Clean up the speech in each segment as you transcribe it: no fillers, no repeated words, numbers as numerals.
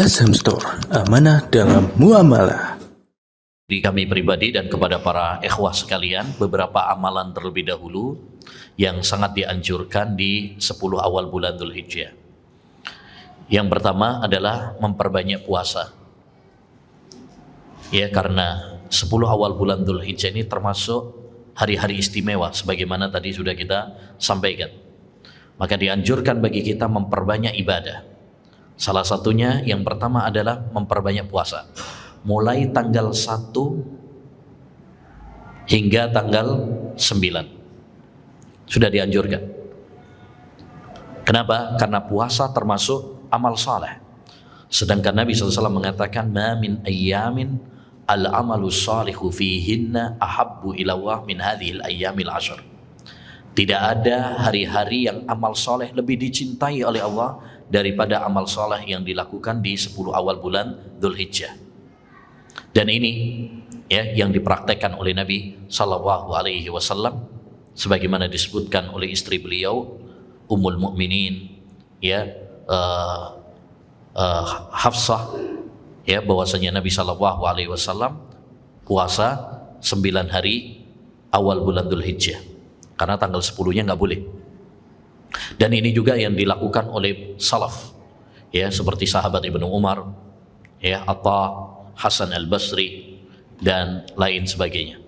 SM Store, amanah dalam muamalah. Di kami pribadi dan kepada para ikhwah sekalian, beberapa amalan terlebih dahulu yang sangat dianjurkan di 10 awal bulan Dzulhijjah. Yang pertama adalah memperbanyak puasa. Ya, karena 10 awal bulan Dzulhijjah ini termasuk hari-hari istimewa sebagaimana tadi sudah kita sampaikan. Maka dianjurkan bagi kita memperbanyak ibadah. Salah satunya yang pertama adalah memperbanyak puasa. Mulai tanggal 1 hingga tanggal 9 sudah dianjurkan. Kenapa? Karena puasa termasuk amal saleh. Sedangkan Nabi SAW mengatakan, ma min ayyamin al-amalu salihu fihinna ahabbu ila Allah min hadhil ayyamil ashr. Tidak ada hari-hari yang amal soleh lebih dicintai oleh Allah daripada amal soleh yang dilakukan di 10 awal bulan Dzulhijjah. Dan ini ya yang dipraktekkan oleh Nabi Shallallahu Alaihi Wasallam, sebagaimana disebutkan oleh istri beliau Ummul Mukminin ya Hafsah, ya bahwasanya Nabi Shallallahu Alaihi Wasallam puasa 9 hari awal bulan Dzulhijjah, karena tanggal 10-nya nggak boleh. Dan ini juga yang dilakukan oleh salaf, ya seperti sahabat Ibnu Umar, ya Atta, Hasan al-Basri dan lain sebagainya.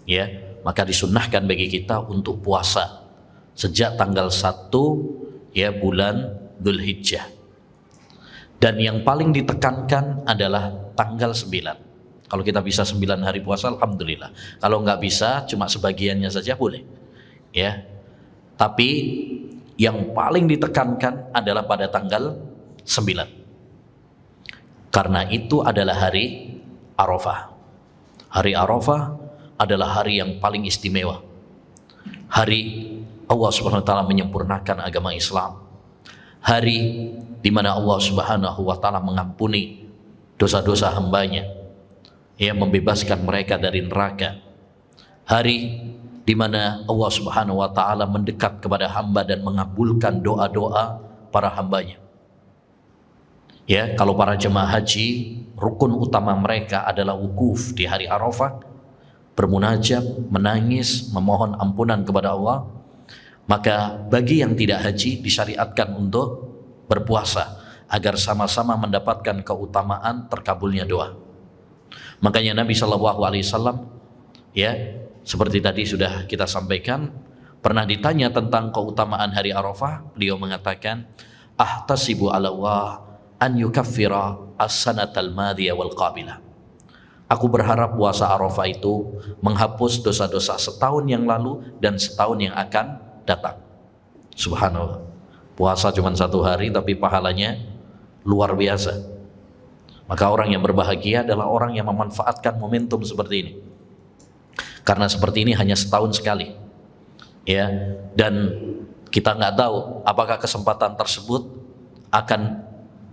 Ya, maka disunnahkan bagi kita untuk puasa sejak tanggal 1 ya bulan Dzulhijjah. Dan yang paling ditekankan adalah tanggal 9. Kalau kita bisa 9 hari puasa, alhamdulillah. Kalau nggak bisa, cuma sebagiannya saja boleh. Ya, tapi yang paling ditekankan adalah pada tanggal 9. Karena itu adalah hari Arafah. Hari Arafah adalah hari yang paling istimewa. Hari Allah Subhanahu wa taala menyempurnakan agama Islam. Hari di mana Allah Subhanahu wa taala mengampuni dosa-dosa hambanya, yang membebaskan mereka dari neraka. Hari di mana Allah Subhanahu wa taala mendekat kepada hamba dan mengabulkan doa-doa para hambanya. Ya, kalau para jemaah haji, rukun utama mereka adalah wukuf di hari Arafah, bermunajat, menangis, memohon ampunan kepada Allah. Maka bagi yang tidak haji disyariatkan untuk berpuasa agar sama-sama mendapatkan keutamaan terkabulnya doa. Makanya Nabi Shallallahu Alaihi Wasallam, ya seperti tadi sudah kita sampaikan, pernah ditanya tentang keutamaan hari Arafah, beliau mengatakan, ahtasibu ala Allah an yukaffira as-sanatal madiyah wal qabilah. Aku berharap puasa Arafah itu menghapus dosa-dosa setahun yang lalu dan setahun yang akan datang. Subhanallah. Puasa cuma 1 hari tapi pahalanya luar biasa. Maka orang yang berbahagia adalah orang yang memanfaatkan momentum seperti ini. Karena seperti ini hanya setahun sekali. Ya, dan kita nggak tahu apakah kesempatan tersebut akan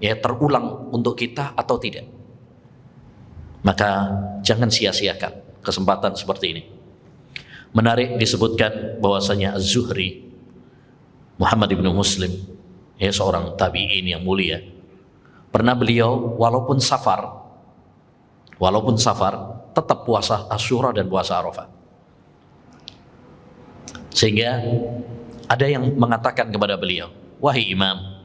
ya terulang untuk kita atau tidak. Maka jangan sia-siakan kesempatan seperti ini. Menarik disebutkan bahwasanya Az-Zuhri Muhammad ibnu Muslim, ya seorang tabi'in yang mulia, pernah beliau walaupun safar tetap puasa Asyura dan puasa Arafah. Sehingga ada yang mengatakan kepada beliau, wahai imam,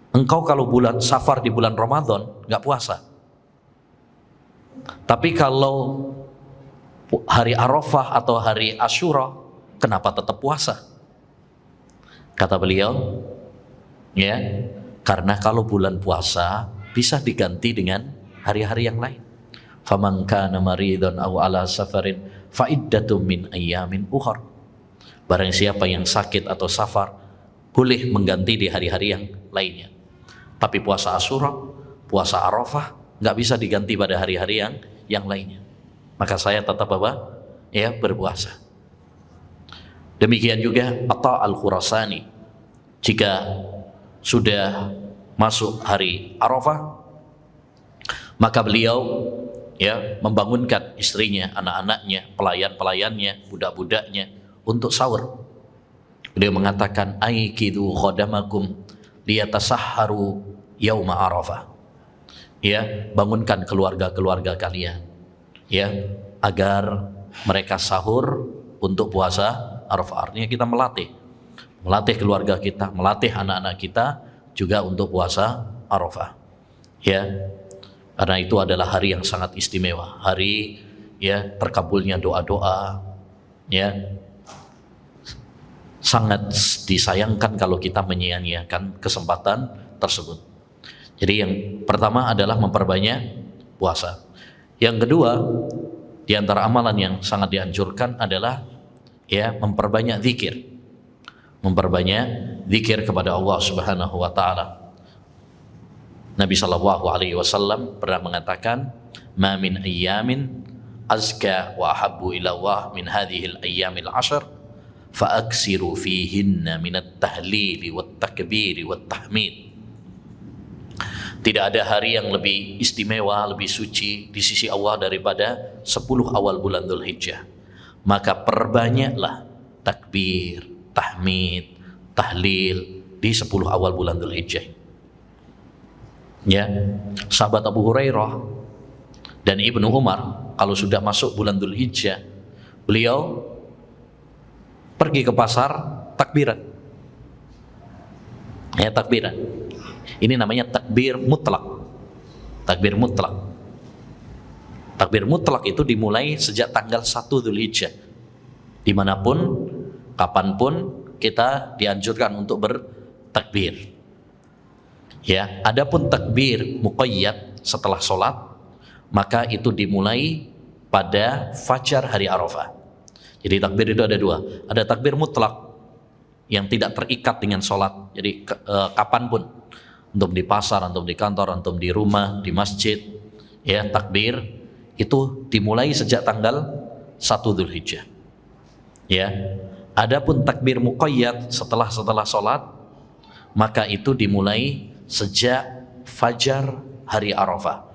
engkau kalau bulan safar di bulan Ramadan nggak puasa, tapi kalau hari Arafah atau hari Asyura kenapa tetap puasa? Kata beliau, ya karena kalau bulan puasa bisa diganti dengan hari-hari yang lain. Faman kana maridan aw ala safarin fa iddatum min ayyamin ukhra. Barang siapa yang sakit atau safar boleh mengganti di hari-hari yang lainnya. Tapi puasa Asyura, puasa Arafah nggak bisa diganti pada hari-hari yang lainnya. Maka saya tetap apa? Ya berpuasa. Demikian juga Atta al-Khurasani, jika sudah masuk hari Arafah, maka beliau ya membangunkan istrinya, anak-anaknya, pelayan-pelayannya, budak-budaknya untuk sahur. Beliau mengatakan, aikidu khodamakum liyatasahharu yauma Arafah. ya, bangunkan keluarga-keluarga kalian, ya, agar mereka sahur untuk puasa Arafah. Artinya kita melatih keluarga kita, melatih anak-anak kita juga untuk puasa Arafah, ya, karena itu adalah hari yang sangat istimewa, hari, ya, terkabulnya doa-doa, ya. Sangat disayangkan kalau kita menyia-nyiakan kesempatan tersebut. Jadi yang pertama adalah memperbanyak puasa. Yang kedua, di antara amalan yang sangat dianjurkan adalah, ya, memperbanyak zikir. Memperbanyak zikir kepada Allah Subhanahu wa taala. Nabi sallallahu alaihi wasallam pernah mengatakan, "Ma min ayyamin azka wa ahabbu ila Allah min hadhihi al-ayyamil 'ashr." فَأَكْسِرُوا فِيهِنَّ مِنَ التَّهْلِيلِ وَالتَّكْبِيرِ وَالتَّحْمِيدِ. Tidak ada hari yang lebih istimewa, lebih suci di sisi Allah daripada 10 awal bulan Dzulhijjah. Maka perbanyaklah takbir, tahmid, tahlil di 10 awal bulan Dzulhijjah. Ya, sahabat Abu Hurairah dan Ibnu Umar kalau sudah masuk bulan Dzulhijjah, beliau pergi ke pasar takbiran. Ya, takbiran. Ini namanya takbir mutlak. Takbir mutlak. Takbir mutlak itu dimulai sejak tanggal 1 Dzulhijjah. Dimanapun, kapanpun kita dianjurkan untuk bertakbir. Ya, adapun takbir muqayyad setelah sholat, maka itu dimulai pada fajar hari Arafah. Jadi takbir itu ada dua, ada takbir mutlak yang tidak terikat dengan sholat. Jadi kapanpun, antum di pasar, antum di kantor, antum di rumah, di masjid, ya, takbir itu dimulai sejak tanggal 1 Dzulhijjah. Ya, adapun takbir muqayyad setelah sholat, maka itu dimulai sejak fajar hari Arafah.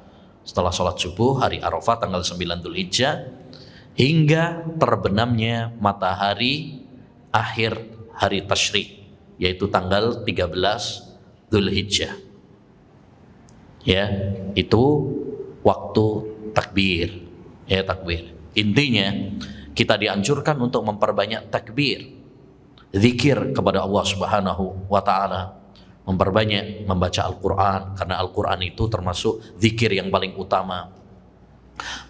Setelah sholat subuh hari Arafah tanggal 9 Dzulhijjah hingga terbenamnya matahari akhir hari tasyrik, yaitu tanggal 13 Dzulhijjah. Ya, itu waktu takbir. Ya, takbir. Intinya kita dianjurkan untuk memperbanyak takbir, zikir kepada Allah Subhanahu wa taala, memperbanyak membaca Al-Qur'an karena Al-Qur'an itu termasuk zikir yang paling utama.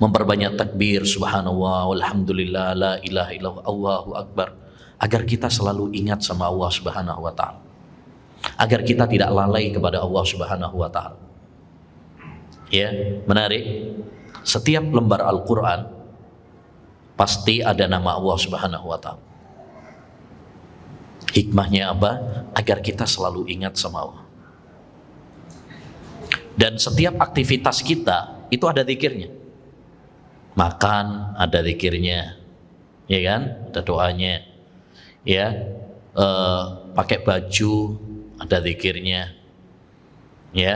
Memperbanyak takbir, subhanallah, walhamdulillah, la ilaha illallah, Allahu akbar, agar kita selalu ingat sama Allah Subhanahu wa taala, agar kita tidak lalai kepada Allah Subhanahu wa taala. Ya, menarik, setiap lembar Al-Qur'an pasti ada nama Allah Subhanahu wa taala. Hikmahnya apa? Agar kita selalu ingat sama Allah. Dan setiap aktivitas kita itu ada zikirnya. Makan ada zikirnya, ya kan? Ada doanya. Ya, pakai baju ada zikirnya. Ya,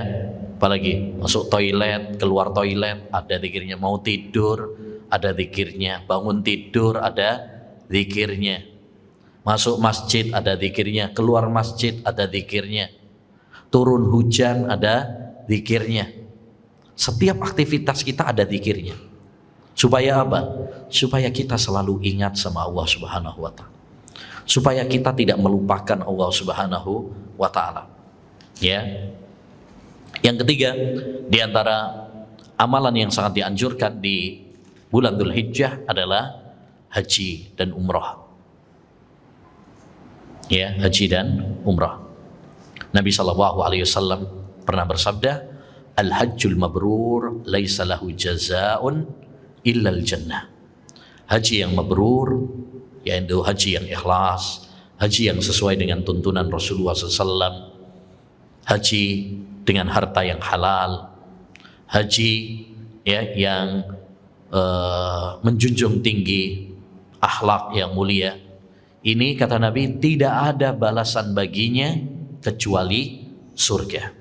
apalagi masuk toilet, keluar toilet ada zikirnya. Mau tidur ada zikirnya. Bangun tidur ada zikirnya. Masuk masjid ada zikirnya. Keluar masjid ada zikirnya. Turun hujan ada zikirnya. Setiap aktivitas kita ada zikirnya. Supaya apa? Supaya kita selalu ingat sama Allah Subhanahu wa taala. Supaya kita tidak melupakan Allah Subhanahu wa taala. Ya. Yang ketiga, di antara amalan yang sangat dianjurkan di bulan Dzulhijjah adalah haji dan umrah. Ya, haji dan umrah. Nabi sallallahu alaihi wasallam pernah bersabda, "Al-hajjul mabrur laisa lahu jazaa'un illal jannah." Haji yang mabrur, yaitu haji yang ikhlas, haji yang sesuai dengan tuntunan Rasulullah SAW, haji dengan harta yang halal, haji, ya, yang menjunjung tinggi akhlak yang mulia. Ini kata Nabi tidak ada balasan baginya kecuali surga.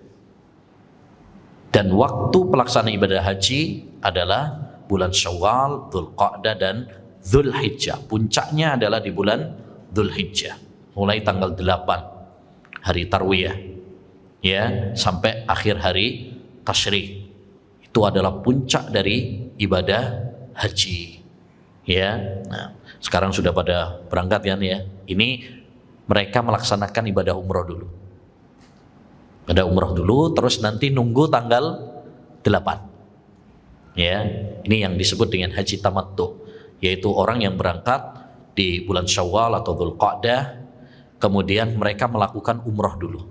Dan waktu pelaksanaan ibadah haji adalah bulan Syawal, Dzulqa'dah dan Dzulhijjah. Puncaknya adalah di bulan Dzulhijjah, mulai tanggal 8 hari Tarwiyah, ya, sampai akhir hari Tasyrik. Itu adalah puncak dari ibadah haji. Ya. Nah, sekarang sudah pada berangkat kan ya. Ini mereka melaksanakan ibadah umroh dulu. Ada umroh dulu, terus nanti nunggu tanggal 8. Ya, ini yang disebut dengan haji tamattu, yaitu orang yang berangkat di bulan Syawal atau Dzulqa'dah, kemudian mereka melakukan umroh dulu.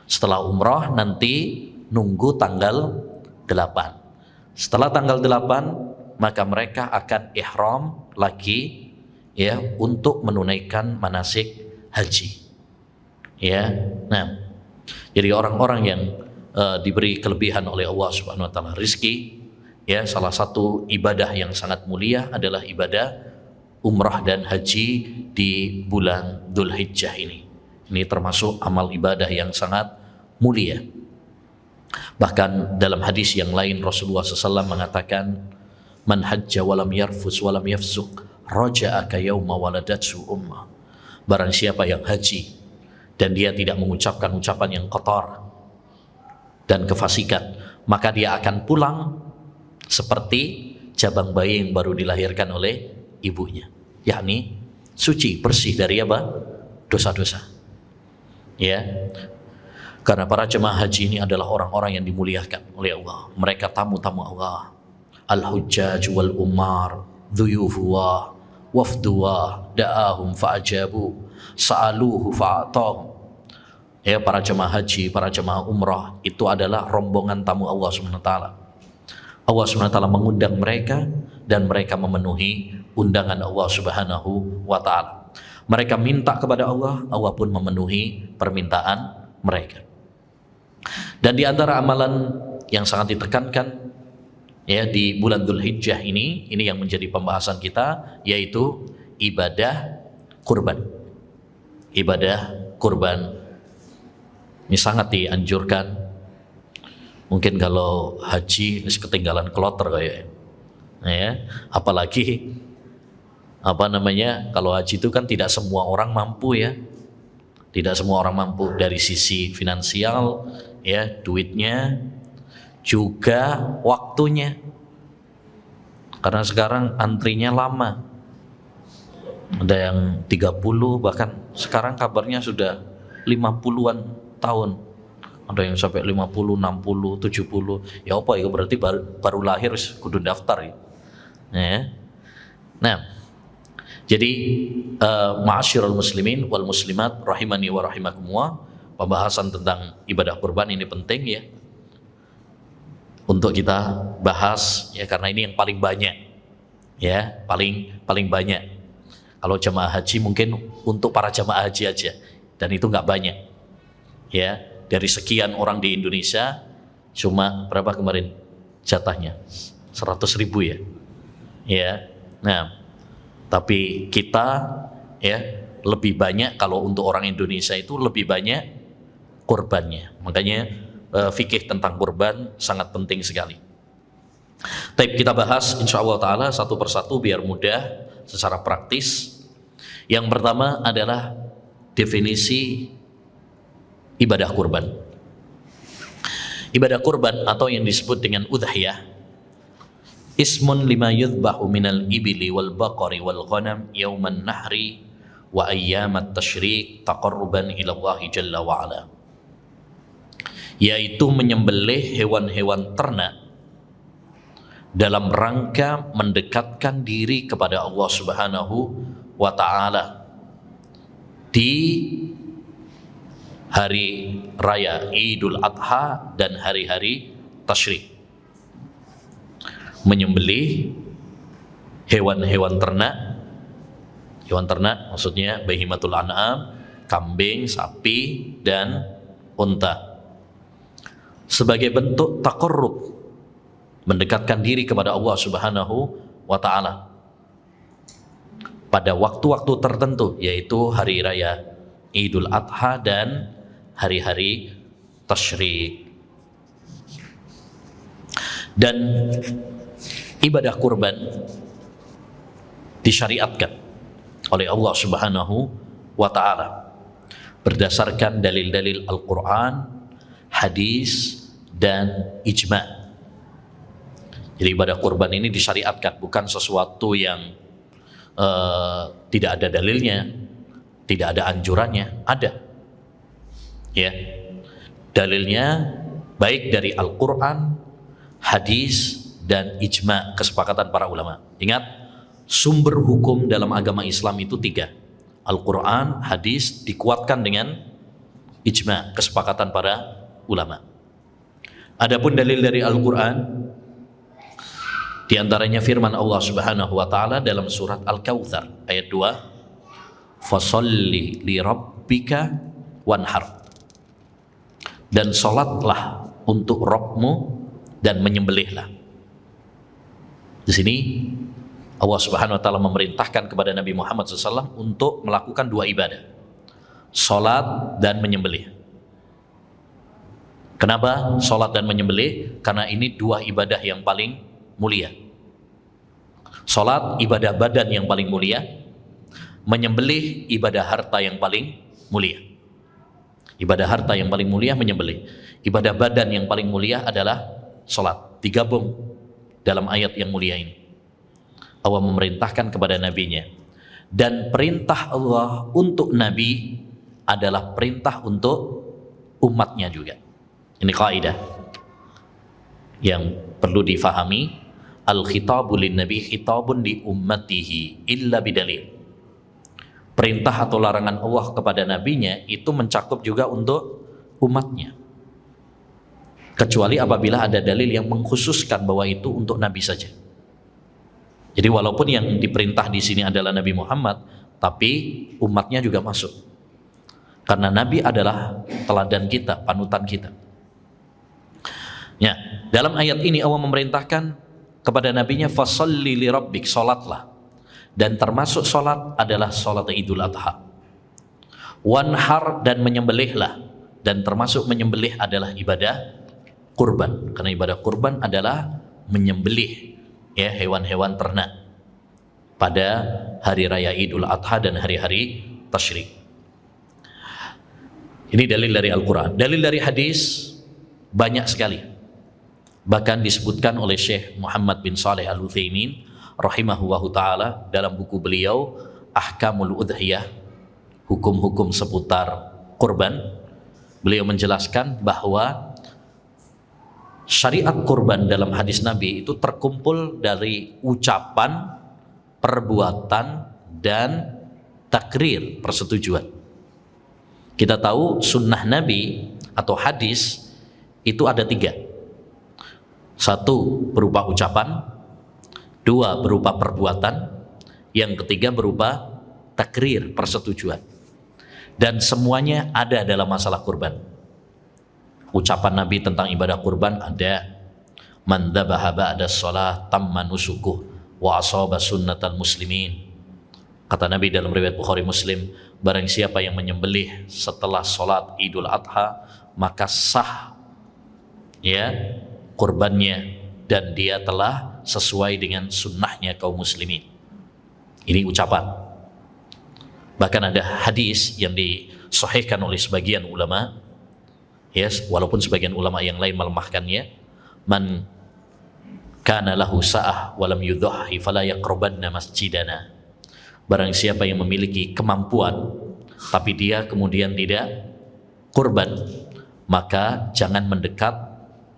Setelah umroh nanti nunggu tanggal 8. Setelah tanggal 8 maka mereka akan ihram lagi ya untuk menunaikan manasik haji. Ya. Nah, jadi orang-orang yang diberi kelebihan oleh Allah Subhanahu wa taala rizki, ya, salah satu ibadah yang sangat mulia adalah ibadah umrah dan haji di bulan Dzulhijjah ini. Ini termasuk amal ibadah yang sangat mulia. Bahkan dalam hadis yang lain Rasulullah SAW mengatakan, man hajja walam yarfus walam yafsuk raja'a ka yauma waladatsu ummah. Barang siapa yang haji dan dia tidak mengucapkan ucapan yang kotor dan kefasikan, maka dia akan pulang seperti jabang bayi yang baru dilahirkan oleh ibunya, yakni suci, bersih dari apa? Dosa-dosa. Ya. Karena para jemaah haji ini adalah orang-orang yang dimuliakan oleh Allah. Mereka tamu-tamu Allah. Al-hujjaj wal umar, dhuyufuwa, wafduwa, da'ahum fa'ajabu, sa'aluhu fa'atahum. Ya, para jemaah haji, para jemaah umrah itu adalah rombongan tamu Allah SWT. Allah SWT mengundang mereka dan mereka memenuhi undangan Allah Subhanahu wa taala. Mereka minta kepada Allah, Allah pun memenuhi permintaan mereka. Dan di antara amalan yang sangat ditekankan ya di bulan Dzulhijjah ini yang menjadi pembahasan kita, yaitu ibadah kurban. Ibadah kurban ini sangat dianjurkan. Mungkin kalau haji ketinggalan kloter kayak ya, apalagi kalau haji itu kan tidak semua orang mampu ya. Tidak semua orang mampu dari sisi finansial, ya, duitnya, juga waktunya. Karena sekarang antrinya lama. Ada yang 30, bahkan sekarang kabarnya sudah 50-an tahun. Ada yang sampai 50, 60, 70. Ya apa ya, berarti baru lahir kudu daftar ya. Nah, jadi ma'asyiral muslimin wal muslimat rahimani wa rahimakumullah, pembahasan tentang ibadah kurban ini penting ya untuk kita bahas ya, karena ini yang paling banyak ya, paling banyak. Kalau jemaah haji mungkin untuk para jemaah haji aja, dan itu nggak banyak ya. Dari sekian orang di Indonesia cuma berapa kemarin jatahnya? 100.000 ya. Ya. Nah, tapi kita ya lebih banyak. Kalau untuk orang Indonesia itu lebih banyak kurbannya. Makanya fikih tentang kurban sangat penting sekali. Tapi kita bahas insya Allah ta'ala satu persatu biar mudah secara praktis. Yang pertama adalah definisi ibadah kurban. Ibadah kurban atau yang disebut dengan udhiyah, ismun lima yudhbahu minal ibili wal baqari wal ghanam yauman nahri wa ayyamat tasyrik taqarruban ila Allah jalla wa ala, yaitu menyembelih hewan-hewan ternak dalam rangka mendekatkan diri kepada Allah Subhanahu wa taala di hari raya Idul Adha dan hari-hari tasyrik. Menyembelih hewan-hewan ternak, maksudnya bahimatul an'am, kambing, sapi, dan unta, sebagai bentuk taqarrub, mendekatkan diri kepada Allah Subhanahu wa ta'ala pada waktu-waktu tertentu, yaitu hari raya Idul Adha dan hari-hari tasyrik. Dan ibadah kurban disyariatkan oleh Allah Subhanahu wa ta'ala berdasarkan dalil-dalil Al-Quran, hadis, dan ijma'. Jadi ibadah kurban ini disyariatkan, bukan sesuatu yang tidak ada dalilnya, tidak ada anjurannya. Ada, ya, dalilnya baik dari Al-Quran, hadis, dan ijma, kesepakatan para ulama. Ingat, sumber hukum dalam agama Islam itu 3: Al-Quran, hadis, dikuatkan dengan ijma, kesepakatan para ulama. Adapun dalil dari Al-Quran, di antaranya firman Allah Subhanahu wa taala dalam surat Al-Kautsar ayat 2, "Fasholli li rabbika wanhar." Dan salatlah untuk Rabbmu dan menyembelihlah. Di sini Allah Subhanahu wa taala memerintahkan kepada Nabi Muhammad SAW untuk melakukan 2 ibadah, salat dan menyembelih. Kenapa salat dan menyembelih? Karena ini 2 ibadah yang paling mulia. Salat ibadah badan yang paling mulia, menyembelih ibadah harta yang paling mulia. Ibadah harta yang paling mulia menyembelih. Ibadah badan yang paling mulia adalah salat. Digabung dalam ayat yang mulia ini. Allah memerintahkan kepada nabinya, dan perintah Allah untuk nabi adalah perintah untuk umatnya juga. Ini kaidah yang perlu difahami. Al-khitabu lin-nabi khitabun li ummatihi illa bidalil. Perintah atau larangan Allah kepada nabinya itu mencakup juga untuk umatnya, kecuali apabila ada dalil yang mengkhususkan bahwa itu untuk nabi saja. Jadi walaupun yang diperintah di sini adalah Nabi Muhammad, tapi umatnya juga masuk. Karena nabi adalah teladan kita, panutan kita. Ya, dalam ayat ini Allah memerintahkan kepada nabinya, fasholli li rabbik, salatlah. Dan termasuk salat adalah salat Idul Adha. Wanhar, dan menyembelihlah. Dan termasuk menyembelih adalah ibadah kurban. Karena ibadah kurban adalah menyembelih, ya, hewan-hewan ternak pada hari raya Idul Adha dan hari-hari tasyrik. Ini dalil dari Al-Quran. Dalil dari hadis banyak sekali. Bahkan disebutkan oleh Syekh Muhammad bin Saleh Al-Utsaimin rahimahullahu ta'ala dalam buku beliau Ahkamul Udhiyah, hukum-hukum seputar kurban. Beliau menjelaskan bahwa syariat kurban dalam hadis Nabi itu terkumpul dari ucapan, perbuatan, dan takrir, persetujuan. Kita tahu sunnah Nabi atau hadis itu ada 3. 1 berupa ucapan, 2 berupa perbuatan, yang ketiga berupa takrir, persetujuan. Dan semuanya ada dalam masalah kurban. Ucapan Nabi tentang ibadah kurban ada, man dzabaha ba'da shalah tamma nusukuh wa asaba sunnatal muslimin. Kata Nabi dalam riwayat Bukhari Muslim, barang siapa yang menyembelih setelah salat Idul Adha, maka sah, ya, kurbannya, dan dia telah sesuai dengan sunnahnya kaum muslimin. Ini ucapan. Bahkan ada hadis yang disahihkan oleh sebagian ulama, ya, walaupun sebagian ulama yang lain melemahkannya, man kana lahu sa'ah walam yudhahi fala yaqrabanna masjidana. Barang siapa yang memiliki kemampuan tapi dia kemudian tidak kurban, maka jangan mendekat,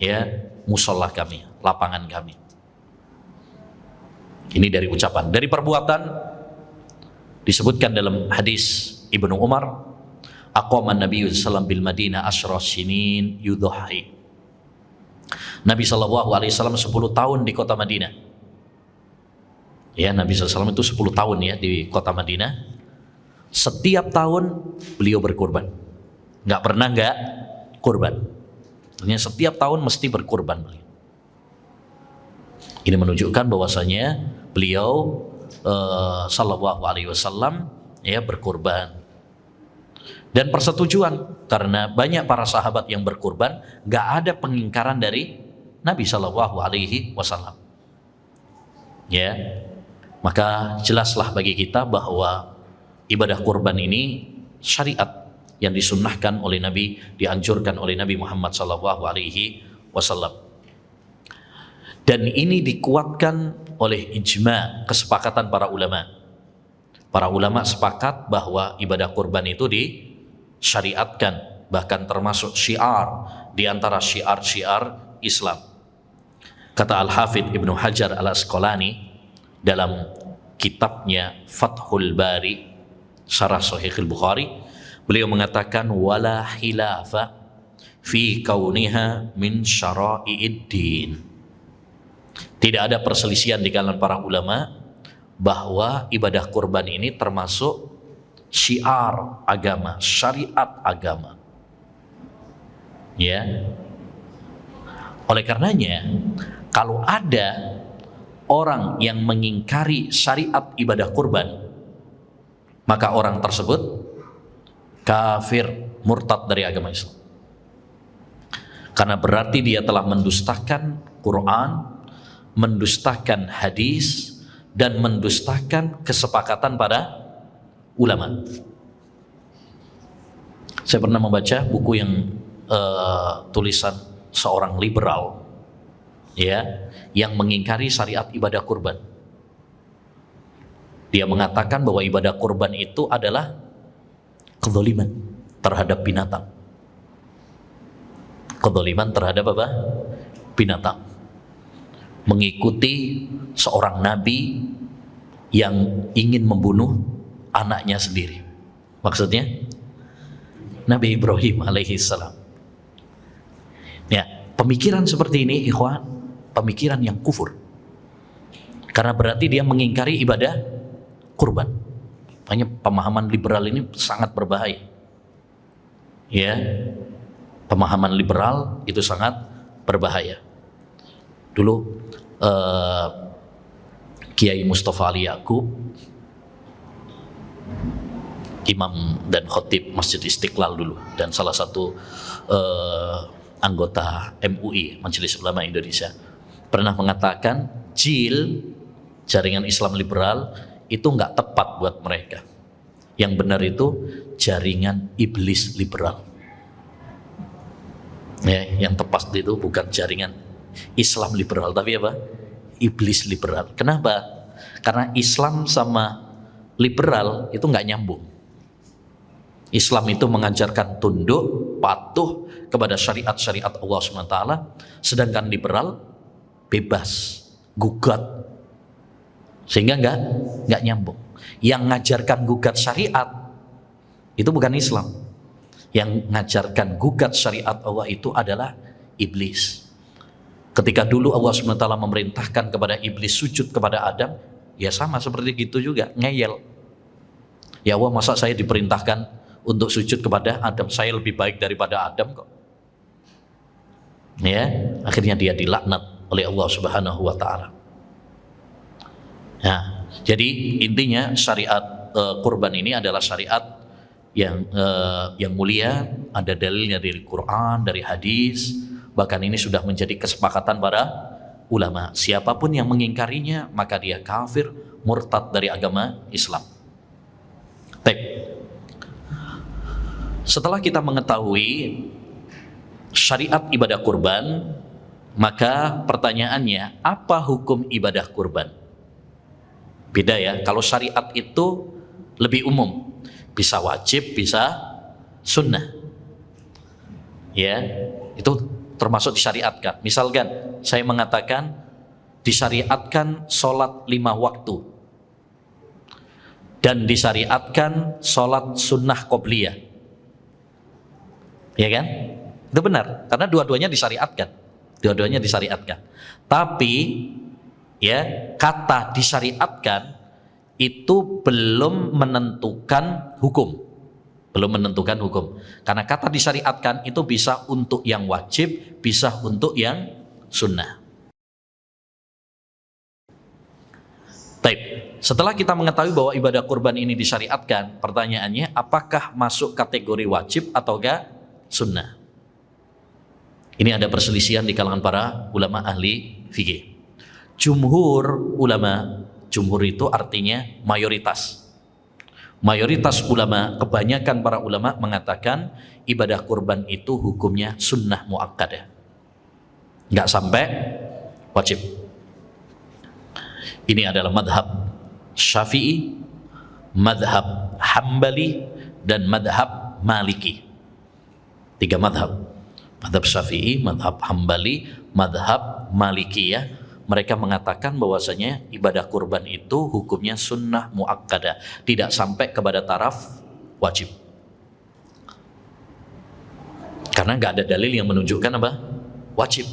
ya, musola kami, lapangan kami. Ini dari ucapan. Dari perbuatan disebutkan dalam hadis Ibnu Umar, aqaman Nabi sallallahu bil Madinah asyra sinin yudhahi. Nabi sallallahu alaihi wasallam 10 tahun di kota Madinah. Ya, Nabi SAW itu 10 tahun ya di kota Madinah. Setiap tahun beliau berkurban. Nggak pernah nggak kurban. Artinya setiap tahun mesti berkurban beliau. Ini menunjukkan bahwasanya beliau sallallahu alaihi wasallam ya berkurban. Dan persetujuan, karena banyak para sahabat yang berkurban, nggak ada pengingkaran dari Nabi sallallahu alaihi wasallam. Ya. Maka jelaslah bagi kita bahwa ibadah kurban ini syariat yang disunnahkan oleh Nabi, dianjurkan oleh Nabi Muhammad SAW. Dan ini dikuatkan oleh ijma, kesepakatan para ulama. Para ulama sepakat bahwa ibadah kurban itu disyariatkan, bahkan termasuk syiar di antara syiar-syiar Islam. Kata Al-Hafidh Ibnu Hajar Al-Asqalani dalam kitabnya Fathul Bari Syarah Sahih Al-Bukhari, beliau mengatakan wala khilafa fi kauniha min syara'i'id din. Tidak ada perselisihan di kalangan para ulama bahwa ibadah kurban ini termasuk syiar agama, syariat agama. Ya. Oleh karenanya, kalau ada orang yang mengingkari syariat ibadah kurban, maka orang tersebut kafir, murtad dari agama Islam. Karena berarti dia telah mendustakan Quran, mendustakan hadis, dan mendustakan kesepakatan para ulama. Saya pernah membaca buku yang tulisan seorang liberal, ya, yang mengingkari syariat ibadah kurban. Dia mengatakan bahwa ibadah kurban itu adalah kezaliman terhadap binatang. Kezaliman terhadap apa? Binatang. Mengikuti seorang nabi yang ingin membunuh anaknya sendiri. Maksudnya Nabi Ibrahim alaihi salam. Ya, pemikiran seperti ini, ikhwan, pemikiran yang kufur. Karena berarti dia mengingkari ibadah kurban. Makanya pemahaman liberal ini sangat berbahaya. Ya, pemahaman liberal itu sangat berbahaya. Dulu Kiai Mustafa Ali Yaqub, imam dan khotib Masjid Istiqlal dulu, dan salah satu anggota MUI, Majelis Ulama Indonesia, pernah mengatakan jaringan Islam liberal itu nggak tepat buat mereka. Yang benar itu jaringan iblis liberal. Ya, yang tepat itu bukan jaringan Islam liberal, tapi apa? Iblis liberal. Kenapa? Karena Islam sama liberal itu nggak nyambung. Islam itu mengajarkan tunduk, patuh kepada syariat-syariat Allah SWT, sedangkan liberal bebas, gugat, sehingga nggak nyambung. Yang ngajarkan gugat syariat itu bukan Islam. Yang ngajarkan gugat syariat Allah itu adalah iblis. Ketika dulu Allah SWT memerintahkan kepada iblis sujud kepada Adam, ya sama seperti gitu juga, ngeyel. Ya Allah, masa saya diperintahkan untuk sujud kepada Adam, saya lebih baik daripada Adam kok. Ya, akhirnya dia dilaknat oleh Allah Subhanahu wa taala. Nah, jadi intinya syariat kurban ini adalah syariat yang mulia, ada dalilnya dari Quran, dari hadis, bahkan ini sudah menjadi kesepakatan para ulama. Siapapun yang mengingkarinya maka dia kafir, murtad dari agama Islam. Baik. Setelah kita mengetahui syariat ibadah kurban, maka pertanyaannya, apa hukum ibadah kurban? Beda ya, kalau syariat itu lebih umum, bisa wajib, bisa sunnah. Ya, itu termasuk disyariatkan. Misalkan saya mengatakan disyariatkan sholat 5 waktu dan disyariatkan sholat sunnah qobliyah. Ya kan? Itu benar, karena dua-duanya disyariatkan. Dua-duanya disyariatkan. Tapi ya, kata disyariatkan itu belum menentukan hukum. Belum menentukan hukum. Karena kata disyariatkan itu bisa untuk yang wajib, bisa untuk yang sunnah. Baik, setelah kita mengetahui bahwa ibadah kurban ini disyariatkan, pertanyaannya apakah masuk kategori wajib ataukah sunnah? Ini ada perselisihan di kalangan para ulama ahli fikih. Jumhur ulama, jumhur itu artinya mayoritas. Mayoritas ulama, kebanyakan para ulama mengatakan ibadah kurban itu hukumnya sunnah muakkadah. Nggak sampai wajib. Ini adalah madhab Syafi'i, madhab Hambali, dan madhab Maliki. 3 madhab. Madhab Syafi'i, madhab Hambali, madhab Malikiyah. Mereka mengatakan bahwasanya ibadah kurban itu hukumnya sunnah muakkadah, tidak sampai kepada taraf wajib. Karena nggak ada dalil yang menunjukkan apa? Wajib.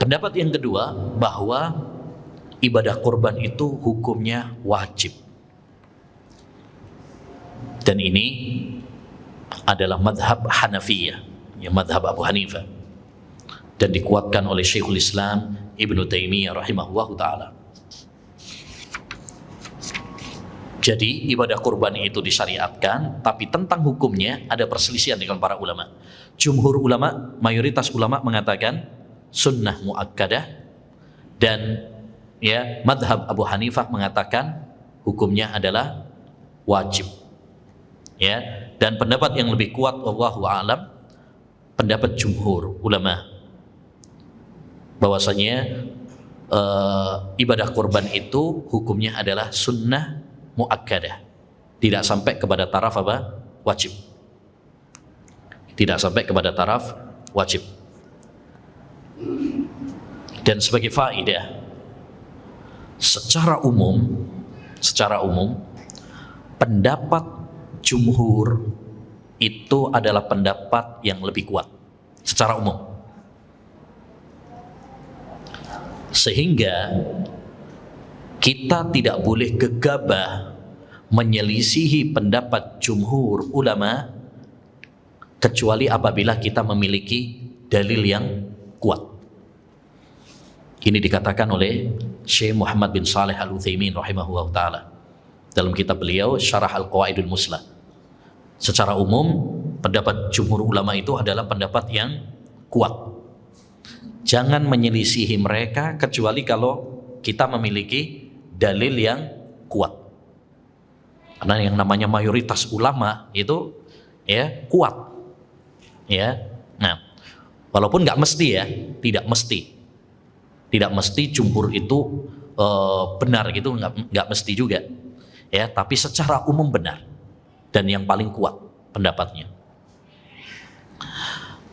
Pendapat yang kedua, bahwa ibadah kurban itu hukumnya wajib. Dan ini adalah madhab Hanafiyah, ya, madhab Abu Hanifah, dan dikuatkan oleh Syekhul Islam Ibnu Taimiyah rahimahullahu ta'ala. Jadi ibadah kurban itu disyariatkan, tapi tentang hukumnya ada perselisihan dengan para ulama. Jumhur ulama, mayoritas ulama mengatakan sunnah muakkadah, dan ya madhab Abu Hanifah mengatakan hukumnya adalah wajib. Ya, dan pendapat yang lebih kuat wallahu a'lam, pendapat jumhur ulama, bahwasanya ibadah kurban itu hukumnya adalah sunnah muakkadah, tidak sampai kepada taraf apa? Wajib. Tidak sampai kepada taraf wajib. Dan sebagai faedah, secara umum pendapat jumhur itu adalah pendapat yang lebih kuat secara umum. Sehingga kita tidak boleh gegabah menyelisihi pendapat jumhur ulama kecuali apabila kita memiliki dalil yang kuat. Ini dikatakan oleh Syekh Muhammad bin Shalih Al-Utsaimin rahimahullah ta'ala dalam kitab beliau Syarah Al-Qawaidul Muslah. Secara umum pendapat jumhur ulama itu adalah pendapat yang kuat. Jangan menyelisihi mereka kecuali kalau kita memiliki dalil yang kuat. Karena yang namanya mayoritas ulama itu ya kuat. Ya. Nah, walaupun nggak mesti ya, tidak mesti jumhur itu benar gitu, nggak mesti juga. Ya, tapi secara umum benar dan yang paling kuat pendapatnya.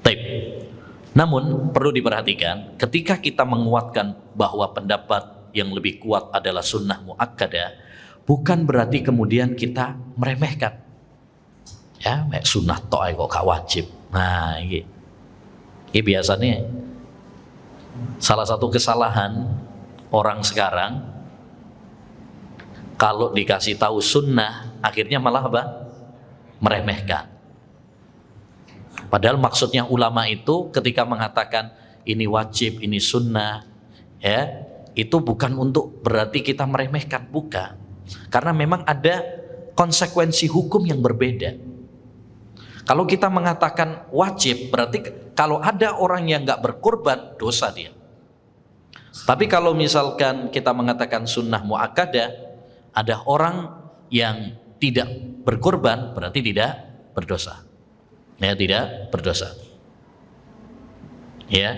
Taib. Namun perlu diperhatikan, ketika kita menguatkan bahwa pendapat yang lebih kuat adalah sunnah muakkadah, bukan berarti kemudian kita meremehkan. Ya, sunnah tok kok gak wajib. Nah, ini biasanya salah satu kesalahan orang sekarang, kalau dikasih tahu sunnah akhirnya malah apa? Meremehkan. Padahal maksudnya ulama itu ketika mengatakan ini wajib, ini sunnah, ya, itu bukan untuk berarti kita meremehkan, bukan. Karena memang ada konsekuensi hukum yang berbeda. Kalau kita mengatakan wajib, berarti kalau ada orang yang nggak berkorban, dosa dia. Tapi kalau misalkan kita mengatakan sunnah muakkadah, ada orang yang tidak berkorban, berarti tidak berdosa. Ya, tidak berdosa. Ya.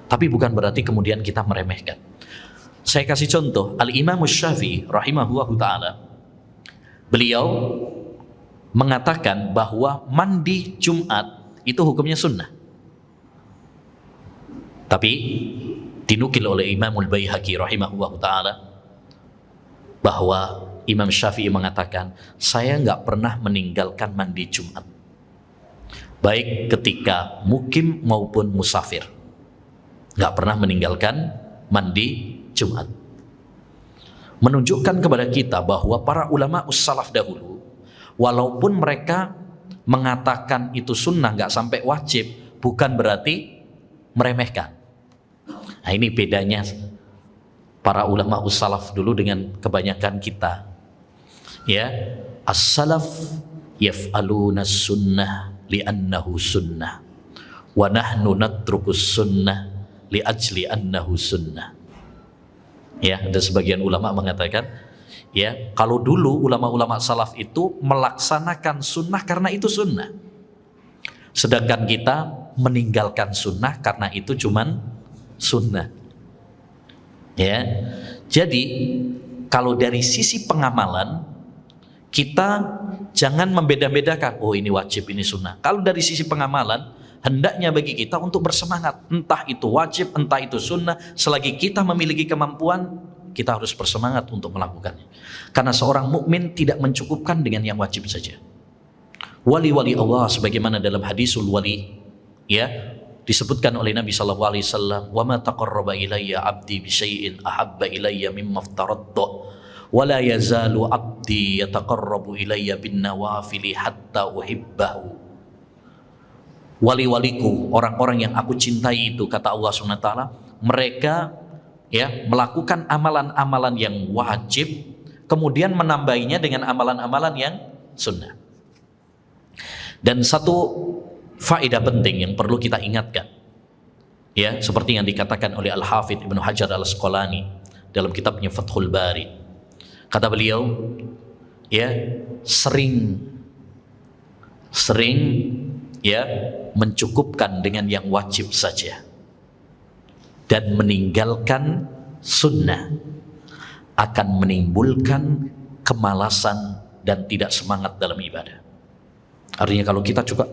Tapi bukan berarti kemudian kita meremehkan. Saya kasih contoh, Al-Imam Syafi'i rahimahullahu ta'ala, beliau mengatakan bahwa mandi Jumat itu hukumnya sunnah. Tapi dinukil oleh Imam Al-Baihaqi rahimahullahu ta'ala bahwa Imam Syafi'i mengatakan, saya nggak pernah meninggalkan mandi Jumat, baik ketika mukim maupun musafir, nggak pernah meninggalkan mandi Jumat. Menunjukkan kepada kita bahwa para ulama ussalaf dahulu, walaupun mereka mengatakan itu sunnah nggak sampai wajib, bukan berarti meremehkan. Nah, ini bedanya para ulama ussalaf dulu dengan kebanyakan kita. Ya, as-salaf yaf'aluna sunnah li'annahu sunnah wa nahnu natrukus sunnah li'ajli annahu sunnah. Ya, ada sebagian ulama mengatakan, ya, kalau dulu ulama-ulama salaf itu melaksanakan sunnah karena itu sunnah, sedangkan kita meninggalkan sunnah karena itu cuman sunnah. Ya, jadi kalau dari sisi pengamalan kita jangan membeda-bedakan, oh ini wajib, ini sunnah. Kalau dari sisi pengamalan, hendaknya bagi kita untuk bersemangat, entah itu wajib, entah itu sunnah, selagi kita memiliki kemampuan, kita harus bersemangat untuk melakukannya. Karena seorang mukmin tidak mencukupkan dengan yang wajib saja. Wali-wali Allah sebagaimana dalam hadisul wali, ya, disebutkan oleh Nabi sallallahu alaihi wasallam, "Wa ma taqarraba ilayya 'abdi bi syai'in ahabba ilayya mimma aftaradtu, wa la yazalu 'abdi yataqarrabu ilayya bin nawafili hatta uhibbahu." Wali-waliku, orang-orang yang aku cintai itu, kata Allah Subhanahu wa taala, mereka ya melakukan amalan-amalan yang wajib, kemudian menambahinya dengan amalan-amalan yang sunnah. Dan satu faedah penting yang perlu kita ingatkan, ya, seperti yang dikatakan oleh Al-Hafidh Ibnu Hajar Al-Asqalani dalam kitabnya Fathul Bari. Kata beliau, ya, sering ya mencukupkan dengan yang wajib saja dan meninggalkan sunnah akan menimbulkan kemalasan dan tidak semangat dalam ibadah. Artinya kalau kita juga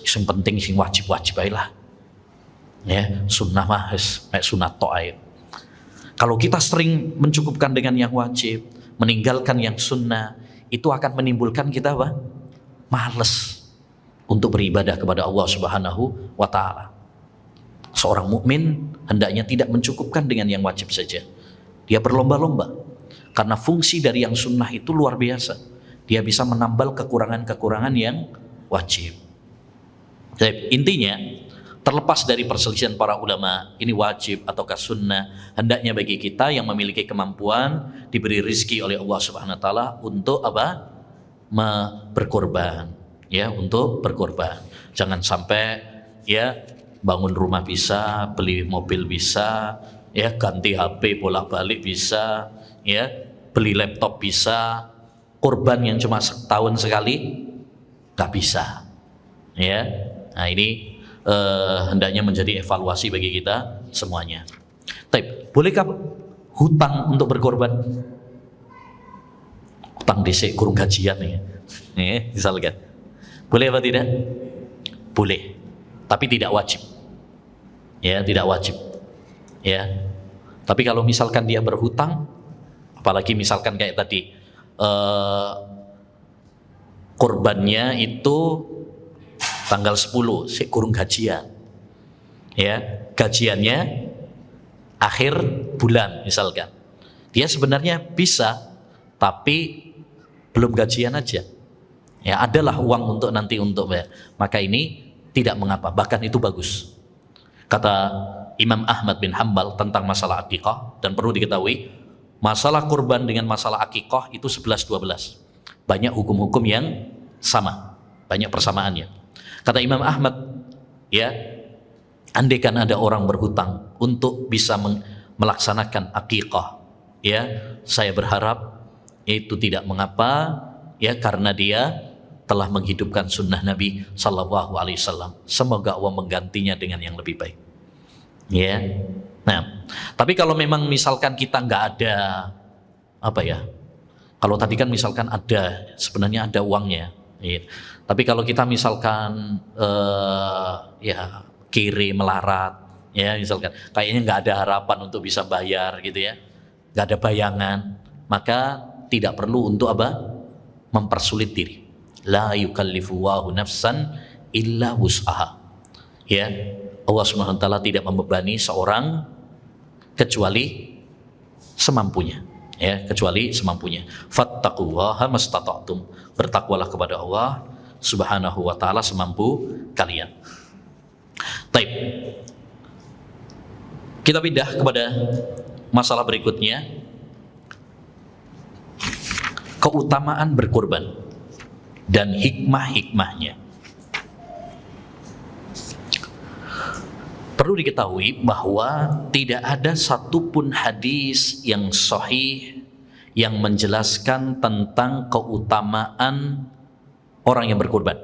yang penting sing wajib-wajib aja lah, ya, sunnah mah sunat tok aja. Kalau kita sering mencukupkan dengan yang wajib, meninggalkan yang sunnah, itu akan menimbulkan kita apa? Males untuk beribadah kepada Allah Subhanahu wa taala. Seorang mukmin hendaknya tidak mencukupkan dengan yang wajib saja. Dia berlomba-lomba. Karena fungsi dari yang sunnah itu luar biasa. Dia bisa menambal kekurangan-kekurangan yang wajib. Jadi, intinya, terlepas dari perselisihan para ulama, ini wajib ataukah sunnah, hendaknya bagi kita yang memiliki kemampuan, diberi rizki oleh Allah Subhanahu wa taala untuk apa? Berkorban, ya, untuk berkorban. Jangan sampai ya bangun rumah bisa, beli mobil bisa, ya, ganti HP bolak-balik bisa, ya, beli laptop bisa, korban yang cuma setahun sekali nggak bisa, ya. Nah ini hendaknya menjadi evaluasi bagi kita semuanya. Tapi bolehkah hutang untuk berkorban? Hutang dhisik kurung gajian ya, misalkan, boleh apa tidak? Boleh, tapi tidak wajib. Ya, tidak wajib. Ya, tapi kalau misalkan dia berhutang, apalagi misalkan kayak tadi, korbannya itu tanggal 10 kurung gajian, ya, gajiannya akhir bulan misalkan, dia sebenarnya bisa tapi belum gajian aja, ya, adalah uang untuk nanti untuk bayar, maka ini tidak mengapa, bahkan itu bagus. Kata Imam Ahmad bin Hanbal tentang masalah akikah, dan perlu diketahui masalah kurban dengan masalah akikah itu 11-12. Banyak hukum-hukum yang sama, banyak persamaannya. Kata Imam Ahmad, ya, andaikan ada orang berhutang untuk bisa melaksanakan akikah, ya, saya berharap itu tidak mengapa, ya, karena dia telah menghidupkan sunnah Nabi Sallallahu Alaihi Wasallam. Semoga Allah menggantinya dengan yang lebih baik. Ya, nah, tapi kalau memang misalkan kita nggak ada apa ya, kalau tadi kan misalkan ada, sebenarnya ada uangnya, ya. Tapi kalau kita misalkan ya kiri melarat, ya, misalkan kayaknya nggak ada harapan untuk bisa bayar gitu ya, nggak ada bayangan, maka tidak perlu untuk apa? Mempersulit diri. La yukallifu Allahu nafsan illa wus'aha. Ya, Allah Subhanahu wa taala tidak membebani seorang kecuali semampunya, ya, kecuali semampunya. Fattaqullaha mastata'tum. Bertakwalah kepada Allah Subhanahu wa taala semampu kalian. Taib. Kita pindah kepada masalah berikutnya. Keutamaan berkorban dan hikmah-hikmahnya. Perlu diketahui bahwa tidak ada satupun hadis yang sahih yang menjelaskan tentang keutamaan orang yang berkorban.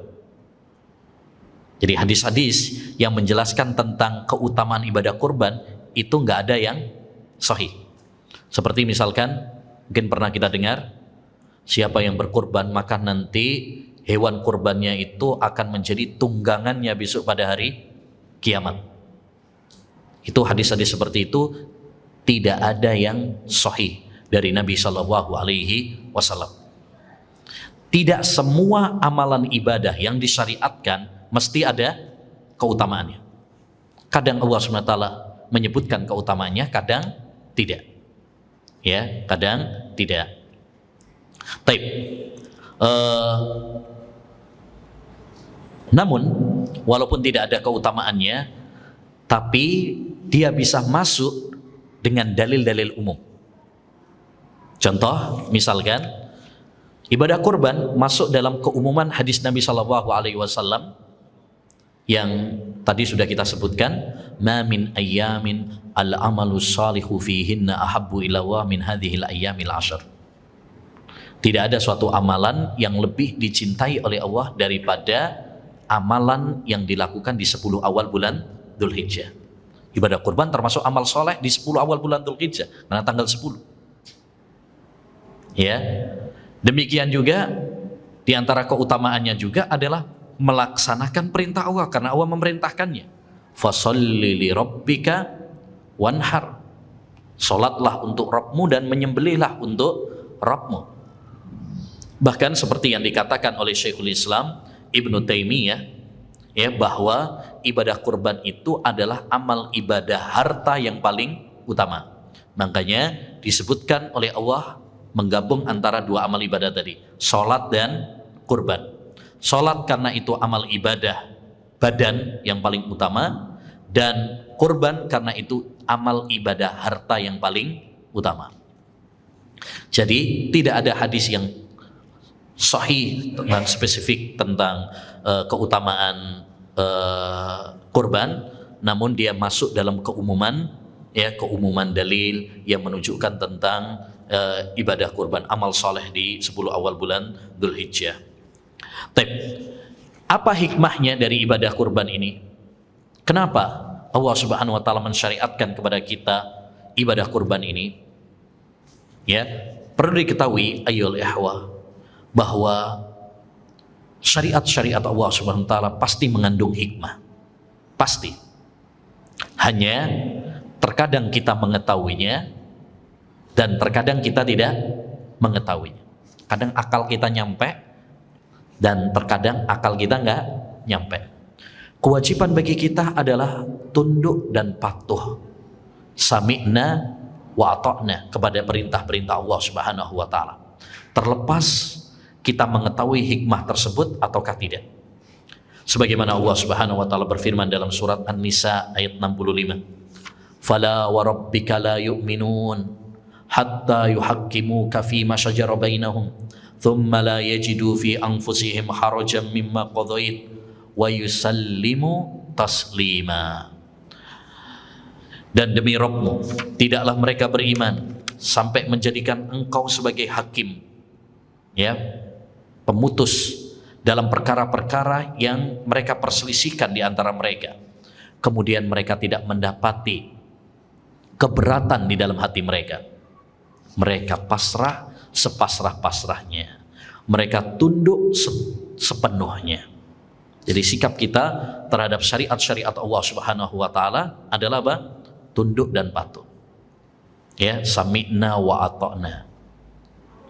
Jadi hadis-hadis yang menjelaskan tentang keutamaan ibadah kurban itu nggak ada yang sahih. Seperti misalkan mungkin pernah kita dengar, siapa yang berkurban maka nanti hewan kurbannya itu akan menjadi tunggangannya besok pada hari kiamat. Itu hadis-hadis seperti itu tidak ada yang sahih dari Nabi Shallallahu Alaihi Wasallam. Tidak semua amalan ibadah yang disyariatkan mesti ada keutamaannya. Kadang Allah SWT menyebutkan keutamaannya, kadang tidak. Ya, kadang tidak. Taib. Namun, walaupun tidak ada keutamaannya, tapi dia bisa masuk dengan dalil-dalil umum. Contoh, misalkan ibadah kurban masuk dalam keumuman hadis Nabi Shallallahu Alaihi Wasallam yang tadi sudah kita sebutkan, ma min ayyamin al amalu salihu fihinna ahabbu ilawa min hadhil ayyamil ashar. Tidak ada suatu amalan yang lebih dicintai oleh Allah daripada amalan yang dilakukan di 10 awal bulan Dzulhijjah. Ibadah kurban termasuk amal soleh di 10 awal bulan Dzulhijjah, karena tanggal 10. Ya, demikian juga di antara keutamaannya juga adalah melaksanakan perintah Allah, karena Allah memerintahkannya. Fasholli li rabbika wanhar. Salatlah untuk Rabbmu dan menyembelihlah untuk Rabbmu. Bahkan seperti yang dikatakan oleh Syekhul Islam Ibnu Taimiyah, ya, bahwa ibadah kurban itu adalah amal ibadah harta yang paling utama. Makanya disebutkan oleh Allah menggabung antara dua amal ibadah tadi, salat dan kurban. Salat karena itu amal ibadah badan yang paling utama, dan kurban karena itu amal ibadah harta yang paling utama. Jadi tidak ada hadis yang sahih tentang spesifik tentang keutamaan kurban, namun dia masuk dalam keumuman, ya, keumuman dalil yang menunjukkan tentang ibadah kurban, amal soleh di 10 awal bulan Dzulhijjah. Apa hikmahnya dari ibadah kurban ini? Kenapa Allah Subhanahu wa taala mensyariatkan kepada kita ibadah kurban ini? Ya, perlu diketahui ayyuhal ikhwah bahwa syariat-syariat Allah Subhanahu wa taala pasti mengandung hikmah. Pasti. Hanya terkadang kita mengetahuinya dan terkadang kita tidak mengetahuinya. Kadang akal kita nyampe dan terkadang akal kita nggak nyampe. Kewajiban bagi kita adalah tunduk dan patuh, sami'na wa ata'na, kepada perintah-perintah Allah Subhanahu wa taala. Terlepas kita mengetahui hikmah tersebut ataukah tidak. Sebagaimana Allah Subhanahu wa taala berfirman dalam surat An-Nisa ayat 65. Fala wa rabbika la yu'minun hatta yuhaqqimuka fima shajara bainahum thumma la yajidu fi anfusihim harajan mimma qadait wa yusallimu taslima. Dan demi Rabbmu, tidaklah mereka beriman sampai menjadikan engkau sebagai hakim, ya, pemutus dalam perkara-perkara yang mereka perselisihkan di antara mereka. Kemudian mereka tidak mendapati keberatan di dalam hati mereka. Mereka pasrah sepasrah-pasrahnya. Mereka tunduk sepenuhnya. Jadi sikap kita terhadap syariat-syariat Allah Subhanahu wa taala adalah apa? Tunduk dan patuh. Ya, sami'na wa ata'na.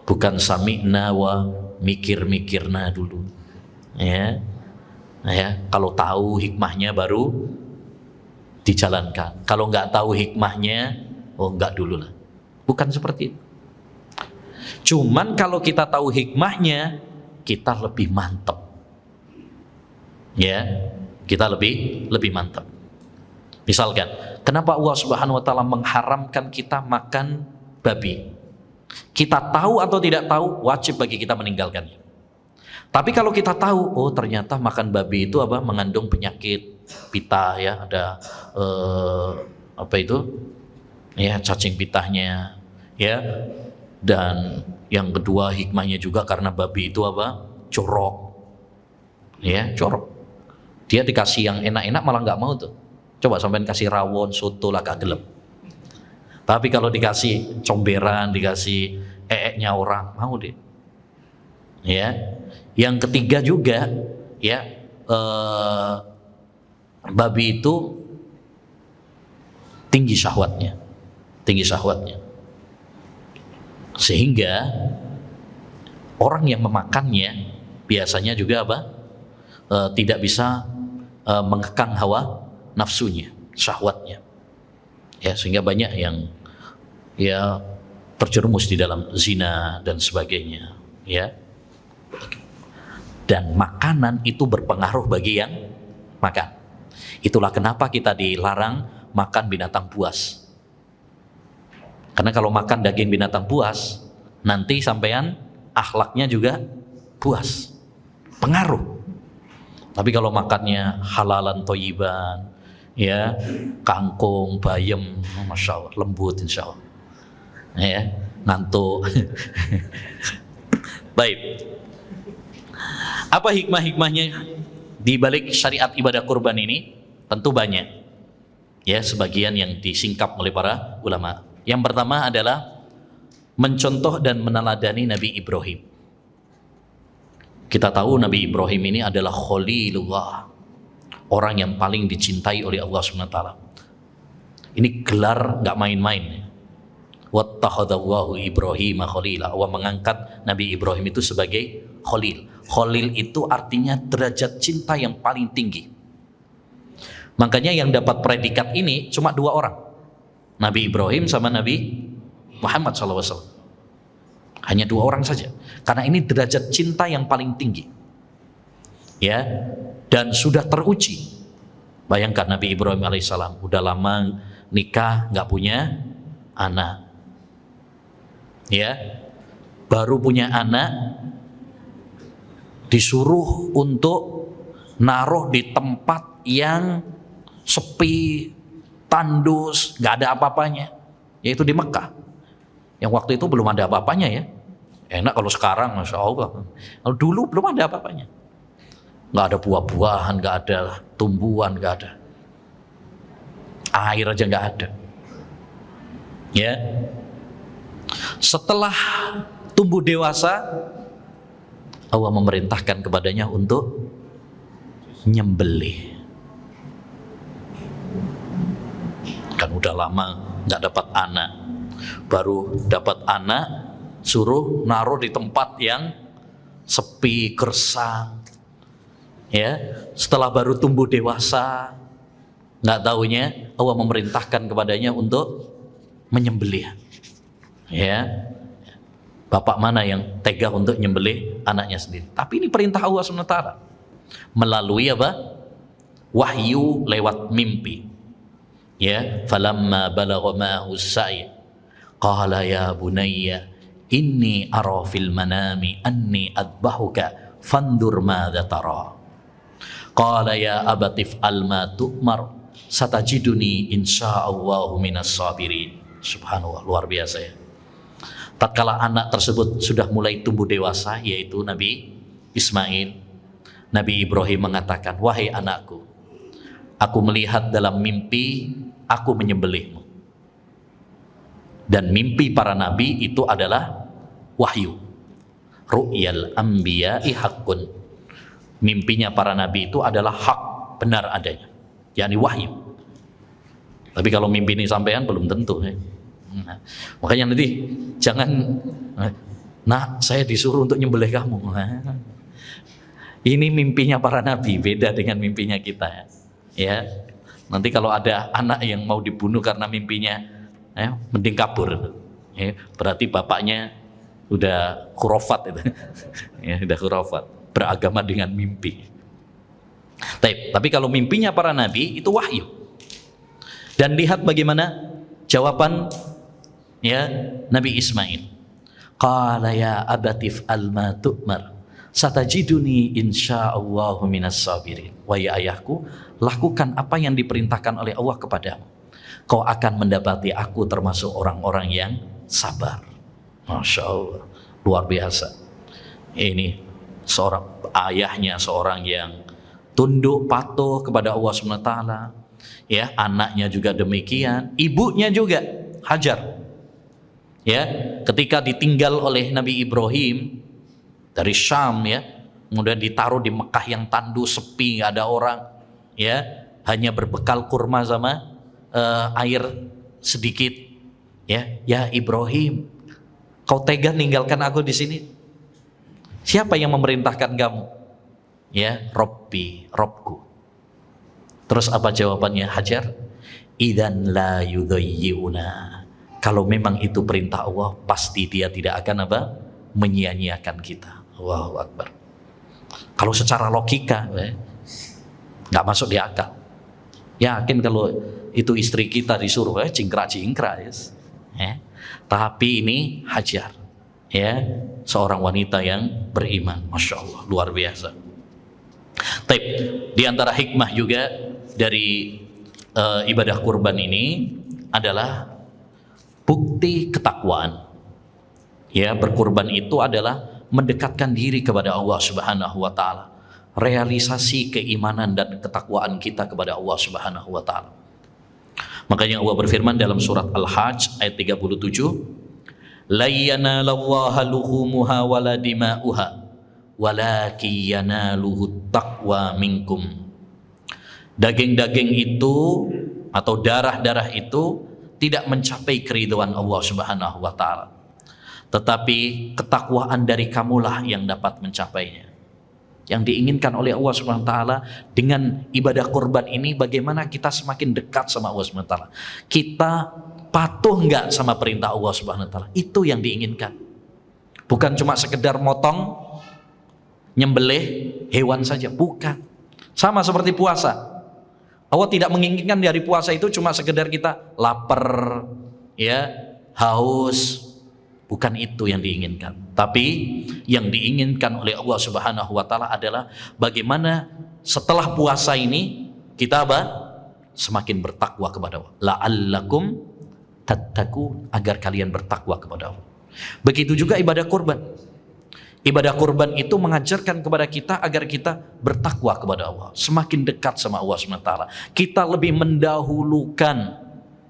Bukan sami'na wa mikir-mikirna dulu. Ya. Nah, ya, kalau tahu hikmahnya baru dijalankan. Kalau nggak tahu hikmahnya, nggak dulu lah. Bukan seperti itu. Cuman kalau kita tahu hikmahnya, kita lebih mantap. Ya, kita lebih mantap. Misalkan, kenapa Allah Subhanahu wa taala mengharamkan kita makan babi? Kita tahu atau tidak tahu, wajib bagi kita meninggalkannya. Tapi kalau kita tahu, oh ternyata makan babi itu apa? Mengandung penyakit pita, ya, ada apa itu? Ya, cacing pitahnya, ya. Dan yang kedua hikmahnya juga karena babi itu apa? Corok. Ya, corok. Dia dikasih yang enak-enak malah nggak mau tuh. Coba sampean kasih rawon, soto lah gak gelem. Tapi kalau dikasih comberan, dikasih eeknya orang, mau deh. Ya. Yang ketiga juga, ya, babi itu tinggi syahwatnya, sehingga orang yang memakannya biasanya juga apa? Tidak bisa mengekang hawa nafsunya, syahwatnya. Ya, sehingga banyak yang ya terjerumus di dalam zina dan sebagainya, ya. Dan makanan itu berpengaruh bagi yang makan. Itulah kenapa kita dilarang makan binatang buas. Karena kalau makan daging binatang buas, nanti sampean akhlaknya juga buas, pengaruh. Tapi kalau makannya halalan toyiban, ya, kangkung, bayam, masya Allah, lembut insya Allah, ya, ngantuk. Baik, apa hikmah-hikmahnya di balik syariat ibadah kurban ini? Tentu banyak, ya, sebagian yang disingkap oleh para ulama. Yang pertama adalah mencontoh dan meneladani Nabi Ibrahim. Kita tahu Nabi Ibrahim ini adalah Khalilullah, orang yang paling dicintai oleh Allah SWT. Ini gelar nggak main-main. Wattakhadallahu Ibrahim khalila. Allah mengangkat Nabi Ibrahim itu sebagai Khalil. Khalil itu artinya derajat cinta yang paling tinggi. Makanya yang dapat predikat ini cuma dua orang, Nabi Ibrahim sama Nabi Muhammad SAW. Hanya dua orang saja, karena ini derajat cinta yang paling tinggi, ya, dan sudah teruji. Bayangkan Nabi Ibrahim alaihissalam udah lama nikah nggak punya anak, ya, baru punya anak disuruh untuk naruh di tempat yang sepi, tandus, nggak ada apa-apanya, yaitu di Mekah. Yang waktu itu belum ada apa-apanya, ya. Enak kalau sekarang, masya Allah. Kalau dulu belum ada apa-apanya, nggak ada buah-buahan, nggak ada tumbuhan, nggak ada air aja nggak ada. Ya, setelah tumbuh dewasa, Allah memerintahkan kepadanya untuk nyembelih. Kan udah lama nggak dapat anak, baru dapat anak, suruh naruh di tempat yang sepi, gersang. Ya, setelah baru tumbuh dewasa, nggak taunya Allah memerintahkan kepadanya untuk menyembelih. Ya, bapak mana yang tega untuk nyembelih anaknya sendiri? Tapi ini perintah Allah SWT melalui apa? Wahyu lewat mimpi. Ya, falamma balagha ma'ahu as-sa'i qala ya bunayya inni ara fil manami anni adbahuka fandur madza tara. Qala ya abatif alma tu'mar satajiduni insyaallahu minas sabirin. Subhanallah, luar biasa, ya. Tatkala anak tersebut sudah mulai tumbuh dewasa, yaitu Nabi Ismail, Nabi Ibrahim mengatakan, wahai anakku, aku melihat dalam mimpi aku menyembelihmu. Dan mimpi para nabi itu adalah wahyu. Ru'yal anbiya'i haqqun. Mimpinya para nabi itu adalah hak, benar adanya, yakni wahyu. Tapi kalau mimpi ini sampean belum tentu, ya. Nah, makanya nanti jangan, nah saya disuruh untuk nyembelih kamu. Nah, ini mimpinya para nabi, beda dengan mimpinya kita, ya. Nanti kalau ada anak yang mau dibunuh karena mimpinya, mending kabur, ya, berarti bapaknya udah khurafat itu. Ya, udah khurafat, beragama dengan mimpi. Tapi kalau mimpinya para nabi itu wahyu. Dan lihat bagaimana jawaban, ya, Nabi Ismail. Qala ya abatif alma tu'mar satajiduni insyaallahu minas sabirin. Wahai ayahku, lakukan apa yang diperintahkan oleh Allah kepadamu. Kau akan mendapati aku termasuk orang-orang yang sabar. Masya Allah, luar biasa. Ini seorang ayahnya, seorang yang tunduk patuh kepada Allah Subhanahu wa taala. Ya, anaknya juga demikian, ibunya juga Hajar. Ya, ketika ditinggal oleh Nabi Ibrahim dari Syam, ya, kemudian ditaruh di Mekah yang tandus sepi, nggak ada orang, ya, hanya berbekal kurma sama air sedikit. Ya Ibrahim, kau tega ninggalkan aku di sini? Siapa yang memerintahkan kamu? Ya, Robku. Terus apa jawabannya Hajar? Idzan la yudhayyuna. Kalau memang itu perintah Allah, pasti dia tidak akan menyia-nyiakan kita. Allahu Akbar. Kalau secara logika, nggak masuk di akal. Yakin kalau itu istri kita disuruh cingkrak-cingkrak, yes. Tapi ini Hajar, ya, seorang wanita yang beriman, masya Allah, luar biasa. Tapi di antara hikmah juga dari ibadah kurban ini adalah bukti ketakwaan. Ya, berkurban itu adalah mendekatkan diri kepada Allah Subhanahu wa taala. Realisasi keimanan dan ketakwaan kita kepada Allah Subhanahu wa taala. Makanya Allah berfirman dalam surat Al-Hajj ayat 37, "La yanalallaha luhumuha wala dima'uha, walakin yanaluhu taqwa minkum." Daging-daging itu atau darah-darah itu tidak mencapai keridhaan Allah Subhanahu wa taala. Tetapi ketakwaan dari kamulah yang dapat mencapainya. Yang diinginkan oleh Allah Subhanahu wa taala dengan ibadah kurban ini, bagaimana kita semakin dekat sama Allah Subhanahu wa taala. Kita patuh enggak sama perintah Allah Subhanahu wa taala. Itu yang diinginkan. Bukan cuma sekedar motong, nyembelih hewan saja, bukan. Sama seperti puasa. Allah tidak menginginkan dari puasa itu cuma sekedar kita lapar, ya, haus. Bukan itu yang diinginkan. Tapi yang diinginkan oleh Allah Subhanahu wa taala adalah bagaimana setelah puasa ini kita semakin bertakwa kepada Allah. La'allakum tattaqun, agar kalian bertakwa kepada Allah. Begitu juga ibadah kurban. Ibadah kurban itu mengajarkan kepada kita agar kita bertakwa kepada Allah, semakin dekat sama Allah Subhanahu wa taala. Kita lebih mendahulukan,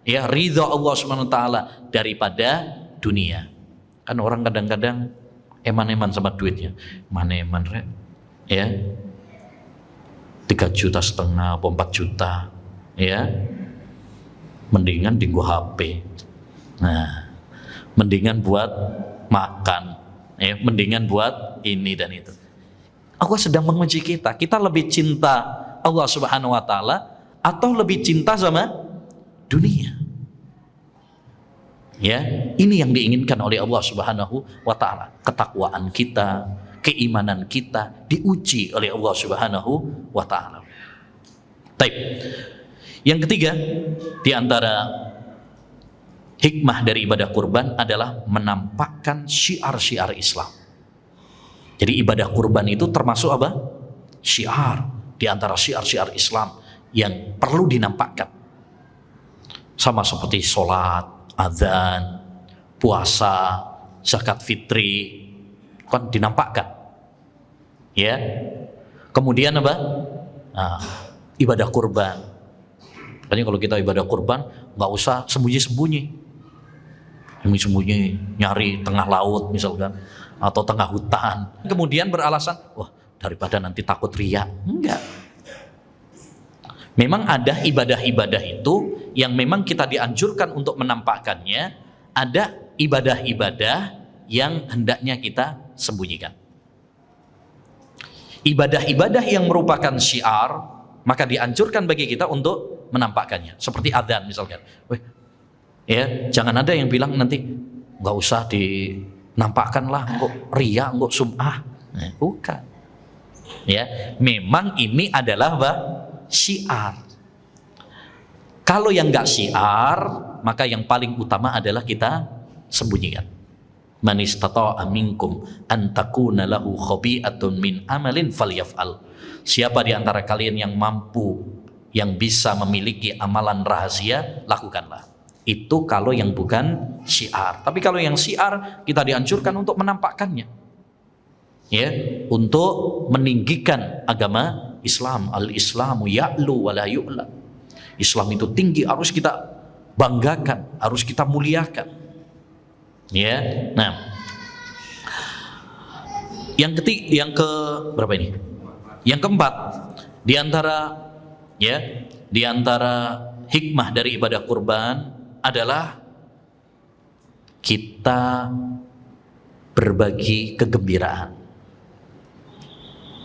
ya, ridha Allah Subhanahu wa taala daripada dunia. Kan orang kadang-kadang eman-eman sama duitnya, eman-eman, ya, 3,5 juta, 4 juta, ya, mendingan di gua HP, nah, mendingan buat makan, ya, mendingan buat ini dan itu. Allah sedang menguji kita. Kita lebih cinta Allah Subhanahu wa taala atau lebih cinta sama dunia? Ya, ini yang diinginkan oleh Allah Subhanahu wa taala. Ketakwaan kita, keimanan kita diuji oleh Allah Subhanahu wa taala. Baik. Yang ketiga, di antara hikmah dari ibadah kurban adalah menampakkan syiar-syiar Islam. Jadi ibadah kurban itu termasuk apa? Syiar, di antara syiar-syiar Islam yang perlu dinampakkan. Sama seperti sholat, azan, puasa, zakat fitri, kan dinampakkan. Ya. Kemudian apa? Nah, ibadah kurban. Makanya kalau kita ibadah kurban nggak usah sembunyi-sembunyi. Sembunyi nyari tengah laut misalkan, atau tengah hutan. Kemudian beralasan, wah, daripada nanti takut riya. Enggak. Memang ada ibadah-ibadah itu yang memang kita dianjurkan untuk menampakkannya. Ada ibadah-ibadah yang hendaknya kita sembunyikan. Ibadah-ibadah yang merupakan syiar, maka dianjurkan bagi kita untuk menampakkannya. Seperti adzan misalkan. Ya, jangan ada yang bilang nanti nggak usah dinampakkan lah, kok riya, kok sum'ah. Bukan. Ya, memang ini adalah syiar. Kalau yang enggak syiar, maka yang paling utama adalah kita sembunyikan. Man istata'a minkum an takuna lahu khabi'atun min amalin falyaf'al. Siapa di antara kalian yang mampu, yang bisa memiliki amalan rahasia, lakukanlah. Itu kalau yang bukan syiar. Tapi kalau yang syiar, kita dianjurkan untuk menampakkannya. Ya, untuk meninggikan agama Islam, al-Islamu ya'lu wa la yu'la. Islam itu tinggi, harus kita banggakan, harus kita muliakan. Ya. Nah, yang ke berapa ini? Yang keempat, di antara hikmah dari ibadah kurban adalah kita berbagi kegembiraan.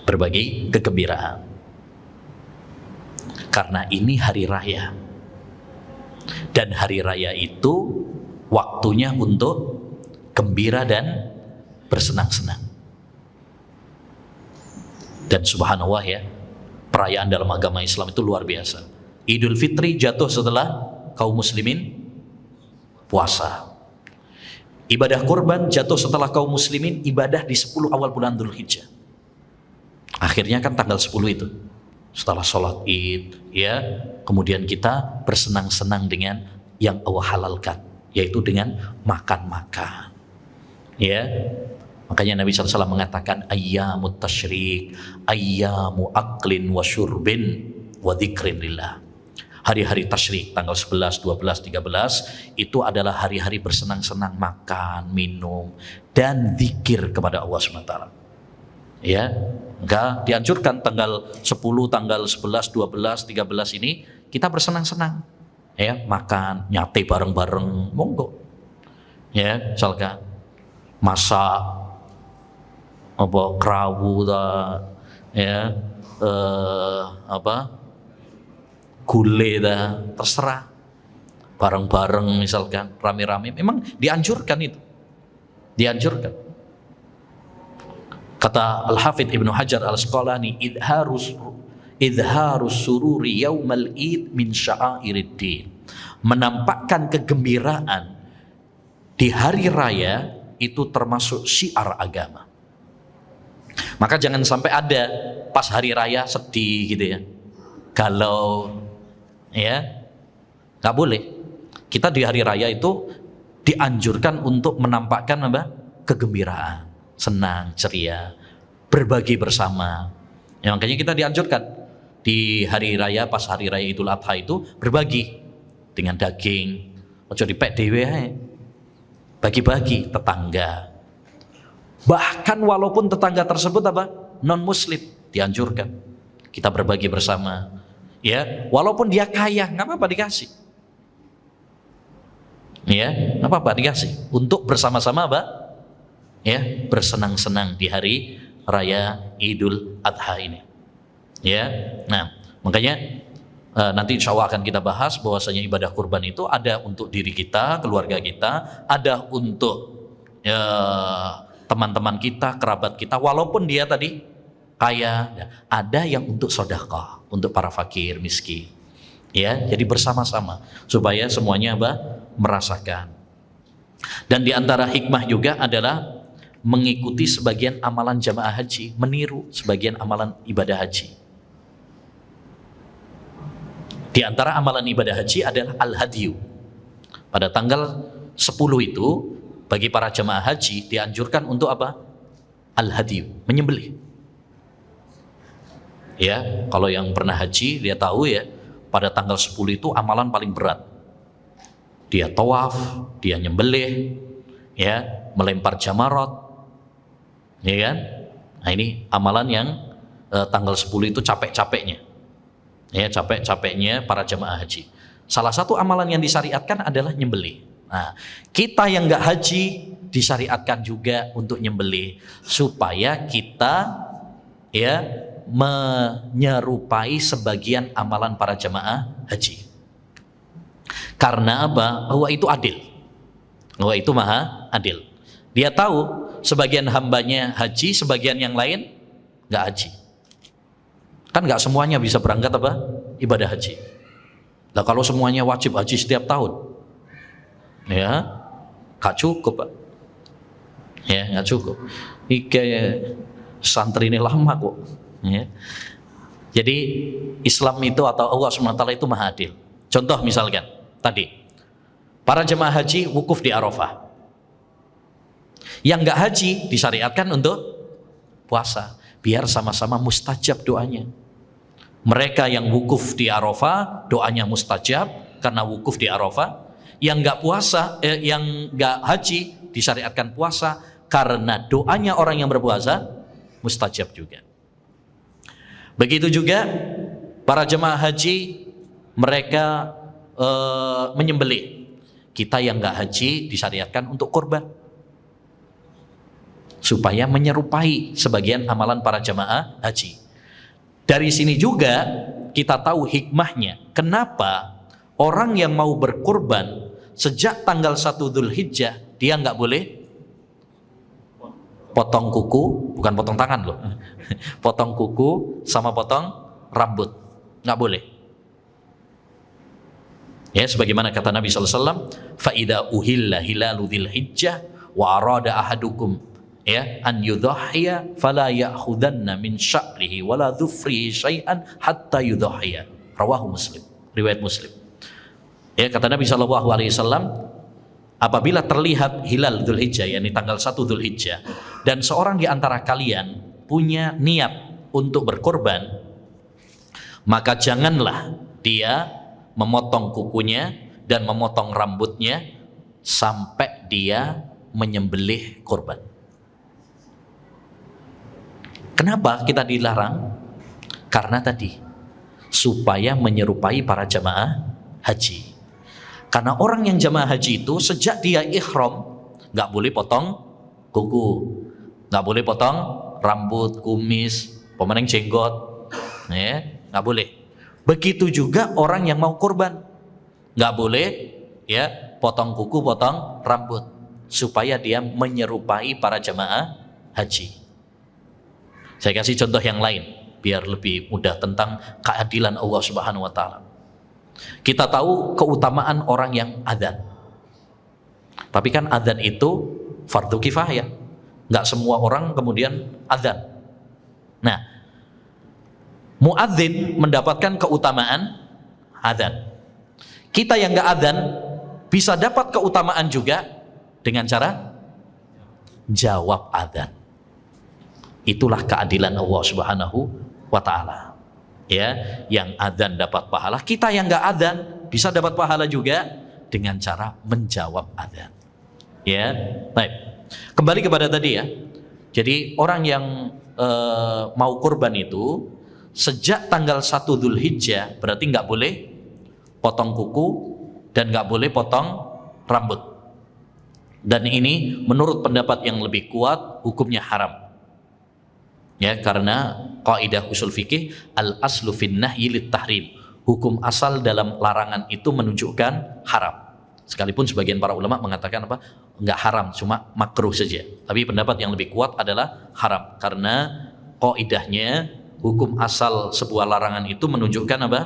Berbagi kegembiraan. Karena ini hari raya. Dan hari raya itu waktunya untuk gembira dan bersenang-senang. Dan subhanallah ya, perayaan dalam agama Islam itu luar biasa. Idul Fitri jatuh setelah kaum muslimin puasa. Ibadah kurban jatuh setelah kaum muslimin ibadah di 10 awal bulan Dzulhijjah. Akhirnya kan tanggal 10 itu. Setelah sholat Id, ya, kemudian kita bersenang-senang dengan yang Allah halalkan, yaitu dengan makan-makan. Ya. Makanya Nabi SAW mengatakan ayyamut tasyrik, ayyamu aklin wa syurbin wa dzikrin lillah. Hari-hari tasyrik tanggal 11, 12, 13 itu adalah hari-hari bersenang-senang, makan, minum dan zikir kepada Allah SWT. Ya, enggak dianjurkan tanggal 10, tanggal 11, 12, 13 ini kita bersenang-senang. Ya, makan, nyate bareng-bareng, monggo. Ya, misalkan masak apa kerawu ya gule terserah, bareng-bareng misalkan rame-rame, memang dianjurkan itu, dianjurkan. Kata Al-Hafidh Ibnu Hajar Al-Asqalani, idharus sururi yaumal id min sya'airiddin. Menampakkan kegembiraan di hari raya itu termasuk syiar agama. Maka jangan sampai ada pas hari raya sedih gitu ya, galau, ya, nggak boleh. Kita di hari raya itu dianjurkan untuk menampakkan apa? Kegembiraan, senang, ceria, berbagi bersama. Ya, makanya kita dianjurkan di hari raya, pas hari raya Idul Adha itu berbagi dengan daging, ojo dipek dhewe ae. Bagi-bagi tetangga. Bahkan walaupun tetangga tersebut apa? Non muslim, dianjurkan kita berbagi bersama. Ya, walaupun dia kaya, nggak apa-apa dikasih. Ya, nggak apa-apa dikasih untuk bersama-sama apa? Ya, bersenang-senang di hari raya Idul Adha ini. Ya, nah makanya nanti insya Allah akan kita bahas bahwasanya ibadah kurban itu ada untuk diri kita, keluarga kita, ada untuk teman-teman kita, kerabat kita, walaupun dia tadi kaya, ada yang untuk sedekah, untuk para fakir, miskin. Ya, jadi bersama-sama supaya semuanya merasakan. Dan di antara hikmah juga adalah mengikuti sebagian amalan jamaah haji, meniru sebagian amalan ibadah haji. Di antara amalan ibadah haji adalah al-hadyu. Pada tanggal 10 itu bagi para jamaah haji dianjurkan untuk apa? Al-hadyu, menyembelih. Ya, kalau yang pernah haji dia tahu ya, pada tanggal 10 itu amalan paling berat. Dia tawaf, dia nyembelih, ya, melempar jamarot, ya kan? Nah ini amalan yang tanggal 10 itu capek-capeknya. Ya, capek-capeknya para jamaah haji. Salah satu amalan yang disyariatkan adalah nyembelih. Nah, kita yang nggak haji disyariatkan juga untuk nyembelih supaya kita ya menyerupai sebagian amalan para jamaah haji. Karena apa? Allah itu adil. Allah itu maha adil. Dia tahu sebagian hambanya haji, sebagian yang lain nggak haji. Kan nggak semuanya bisa berangkat apa? Ibadah haji. Nah kalau semuanya wajib haji setiap tahun, ya gak cukup Pak. Ya gak cukup. Ike santri ini lama kok. Ya. Jadi Islam itu atau Allah SWT itu maha adil. Contoh misalkan tadi para jemaah haji wukuf di Arafah. Yang gak haji disyariatkan untuk puasa biar sama-sama mustajab doanya. Mereka yang wukuf di Arafah doanya mustajab karena wukuf di Arafah. Yang nggak puasa, yang nggak haji disyariatkan puasa karena doanya orang yang berpuasa mustajab juga. Begitu juga para jemaah haji, mereka menyembelih. Kita yang nggak haji disyariatkan untuk kurban supaya menyerupai sebagian amalan para jemaah haji. Dari sini juga kita tahu hikmahnya kenapa orang yang mau berkurban sejak tanggal 1 Dzulhijjah dia nggak boleh potong kuku, bukan potong tangan loh, potong kuku sama potong rambut, nggak boleh. Ya, sebagaimana kata Nabi SAW, فَإِذَا أُهِلَّ هِلَالُ Dzulhijjah وَأَرَادَ أَحَدُكُمْ an yudhahhiya fala ya'khudanna min sya'rihi wala dhufrihi syai'an hatta yudhahhiya. Rawahu Muslim, riwayat Muslim. Ya, kata Nabi SAW, apabila terlihat hilal Dzulhijjah, yakni tanggal 1 Dzulhijjah, dan seorang di antara kalian punya niat untuk berkorban, maka janganlah dia memotong kukunya dan memotong rambutnya sampai dia menyembelih korban. Kenapa kita dilarang? Karena tadi supaya menyerupai para jamaah haji. Karena orang yang jamaah haji itu sejak dia ihram nggak boleh potong kuku, nggak boleh potong rambut, kumis, pemenang jenggot, ya nggak boleh. Begitu juga orang yang mau kurban nggak boleh ya potong kuku, potong rambut, supaya dia menyerupai para jamaah haji. Saya kasih contoh yang lain biar lebih mudah tentang keadilan Allah Subhanahu wa taala. Kita tahu keutamaan orang yang adzan. Tapi kan adzan itu fardu kifayah. Enggak semua orang kemudian adzan. Nah, muadzin mendapatkan keutamaan adzan. Kita yang enggak adzan bisa dapat keutamaan juga dengan cara jawab adzan. Itulah keadilan Allah Subhanahu wa taala. Ya, yang adzan dapat pahala, kita yang enggak adzan bisa dapat pahala juga dengan cara menjawab adzan. Ya, baik. Kembali kepada tadi ya. Jadi orang yang mau kurban itu sejak tanggal 1 Dzulhijjah berarti enggak boleh potong kuku dan enggak boleh potong rambut. Dan ini menurut pendapat yang lebih kuat hukumnya haram. Ya, karena kaidah usul fikih al aslu fin nahyi lit tahrim. Hukum asal dalam larangan itu menunjukkan haram. Sekalipun sebagian para ulama mengatakan apa? Enggak haram, cuma makruh saja. Tapi pendapat yang lebih kuat adalah haram karena kaidahnya hukum asal sebuah larangan itu menunjukkan apa?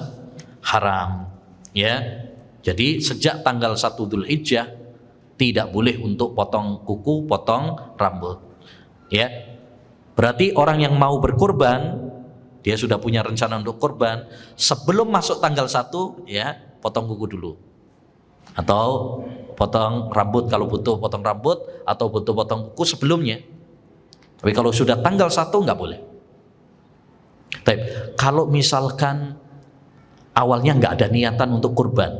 Haram. Ya. Jadi sejak tanggal 1 Dzulhijjah tidak boleh untuk potong kuku, potong rambut. Ya. Berarti orang yang mau berkurban, dia sudah punya rencana untuk kurban, sebelum masuk tanggal 1 ya, potong kuku dulu. Atau potong rambut kalau butuh potong rambut, atau butuh potong kuku sebelumnya. Tapi kalau sudah tanggal 1 nggak boleh. Tapi kalau misalkan awalnya nggak ada niatan untuk kurban,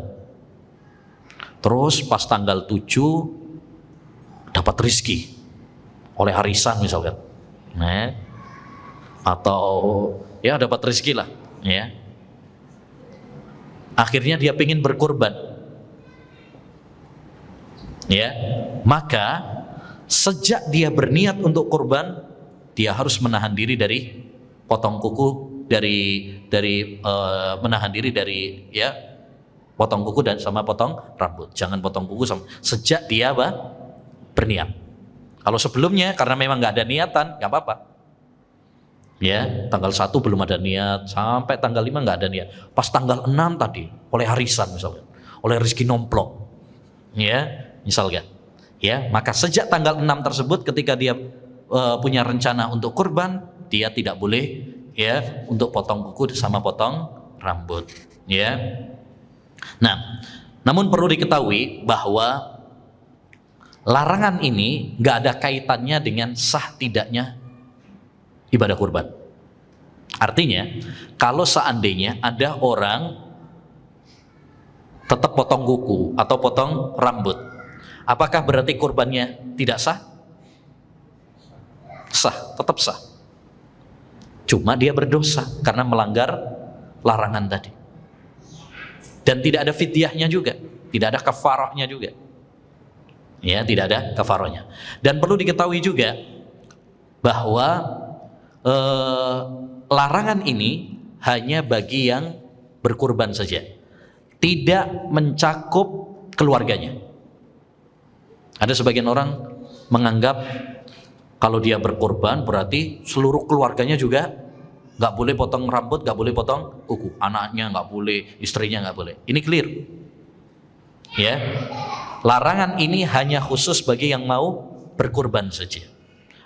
terus pas tanggal 7 dapat rizki oleh arisan misalkan, nah, atau ya dapat rezeki lah, ya. Akhirnya dia pengen berkurban, ya. Maka sejak dia berniat untuk kurban, dia harus menahan diri dari potong kuku, menahan diri dari ya potong kuku dan sama potong rambut. Jangan potong kuku sejak dia berniat. Kalau sebelumnya karena memang nggak ada niatan, nggak apa-apa. Ya, tanggal 1 belum ada niat, sampai tanggal 5 nggak ada niat. Pas tanggal 6 tadi, oleh arisan misalnya, oleh rezeki nomplok, ya, misalnya. Ya, maka sejak tanggal 6 tersebut, ketika dia punya rencana untuk kurban, dia tidak boleh ya untuk potong kuku sama potong rambut. Ya. Nah, namun perlu diketahui bahwa larangan ini nggak ada kaitannya dengan sah tidaknya ibadah kurban. Artinya, kalau seandainya ada orang tetap potong kuku atau potong rambut, apakah berarti kurbannya tidak sah? Sah, tetap sah. Cuma dia berdosa karena melanggar larangan tadi. Dan tidak ada fidyahnya juga, tidak ada kafarahnya juga. Ya, tidak ada kafarahnya. Dan perlu diketahui juga bahwa larangan ini hanya bagi yang berkurban saja, tidak mencakup keluarganya. Ada sebagian orang menganggap kalau dia berkorban berarti seluruh keluarganya juga nggak boleh potong rambut, nggak boleh potong kuku, anaknya nggak boleh, istrinya nggak boleh. Ini clear, ya. Larangan ini hanya khusus bagi yang mau berkorban saja.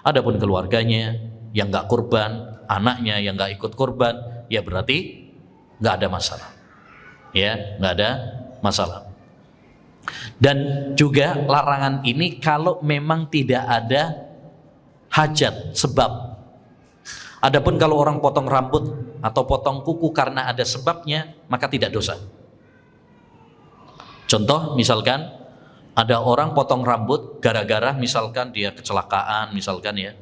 Adapun keluarganya yang nggak kurban, anaknya yang nggak ikut kurban, ya berarti nggak ada masalah, ya, nggak ada masalah. Dan juga larangan ini kalau memang tidak ada hajat, sebab. Adapun kalau orang potong rambut atau potong kuku karena ada sebabnya, maka tidak dosa. Contoh, misalkan ada orang potong rambut gara-gara misalkan dia kecelakaan, misalkan ya,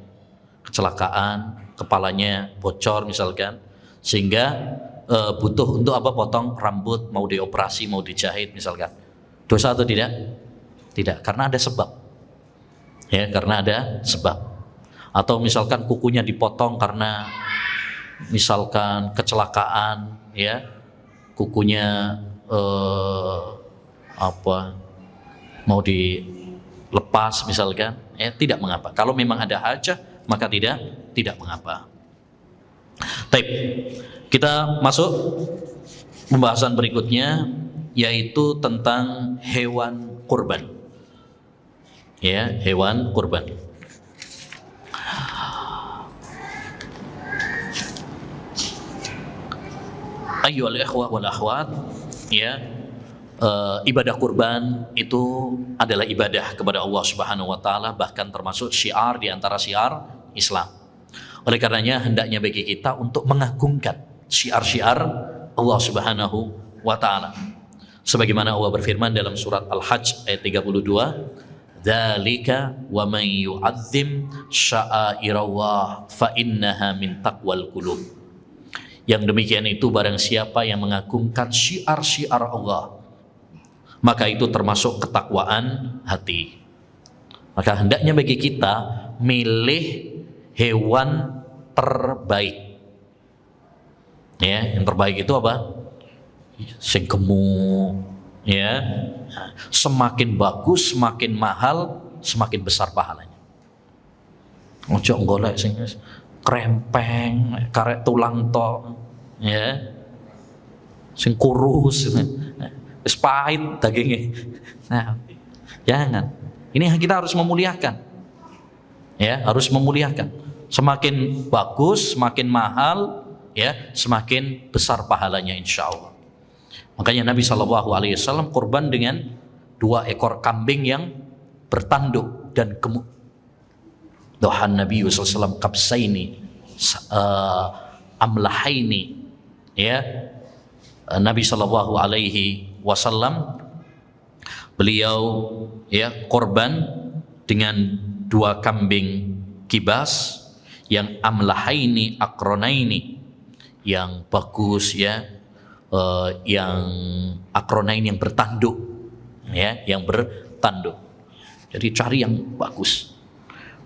kecelakaan, kepalanya bocor misalkan, sehingga butuh untuk apa, potong rambut, mau dioperasi, mau dijahit misalkan. Dosa atau tidak? Tidak, karena ada sebab. Ya, karena ada sebab. Atau misalkan kukunya dipotong karena misalkan kecelakaan, ya, kukunya mau dilepas misalkan, tidak mengapa. Kalau memang ada hajat, maka tidak mengapa. Baik, kita masuk pembahasan berikutnya, yaitu tentang hewan kurban. Ya, hewan kurban. Ayyuhal ikhwah wal akhwat, ya, ibadah kurban itu adalah ibadah kepada Allah Subhanahu wa taala, bahkan termasuk syiar di antara syiar Islam. Oleh karenanya hendaknya bagi kita untuk mengagungkan syiar-syiar Allah Subhanahu wa taala. Sebagaimana Allah berfirman dalam surat Al-Hajj ayat 32, "Dzalika wa man yu'azzim sya'airallah fa innaha min taqwal qulub." Yang demikian itu barang siapa yang mengagungkan syiar-syiar Allah, maka itu termasuk ketakwaan hati. Maka hendaknya bagi kita milih hewan terbaik. Ya, yang terbaik itu apa? Sing gemuk, ya. Semakin bagus, semakin mahal, semakin besar pahalanya. Ojo golek sing krempeng, karek tulang tok, ya, sing kurus, wis pahit dagingnya. Nah, jangan. Ini kita harus memuliakan, ya, harus memuliakan. Semakin bagus, semakin mahal, ya, semakin besar pahalanya insya Allah. Makanya Nabi SAW kurban dengan 2 ekor kambing yang bertanduk dan gemuk. Dohan Nabi SAW kabsaini amlahaini, ya. Nabi SAW beliau, ya, korban dengan 2 kambing kibas yang amlahaini akronaini, yang bagus, ya, yang akronaini yang bertanduk, ya, yang bertanduk. Jadi cari yang bagus.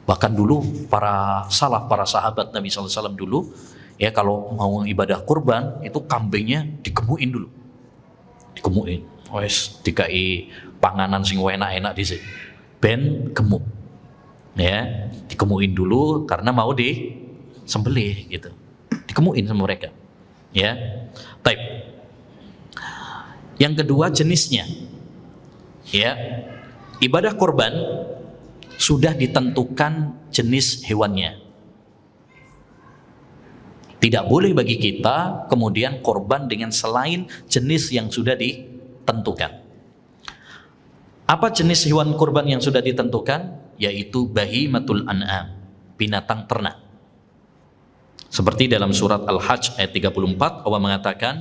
Bahkan dulu para salaf, para sahabat Nabi SAW dulu, ya, kalau mau ibadah kurban itu kambingnya digemuin dulu, digemuin, wes dikai panganan sing enak-enak dhisik, ben gemuk, ya, digemuin dulu karena mau disembelih gitu, digemuin sama mereka, ya. Baik. Yang kedua jenisnya, ya, ibadah kurban sudah ditentukan jenis hewannya. Tidak boleh bagi kita kemudian korban dengan selain jenis yang sudah ditentukan. Apa jenis hewan kurban yang sudah ditentukan? Yaitu bahimatul an'am, binatang ternak. Seperti dalam surat Al-Hajj ayat 34, Allah mengatakan,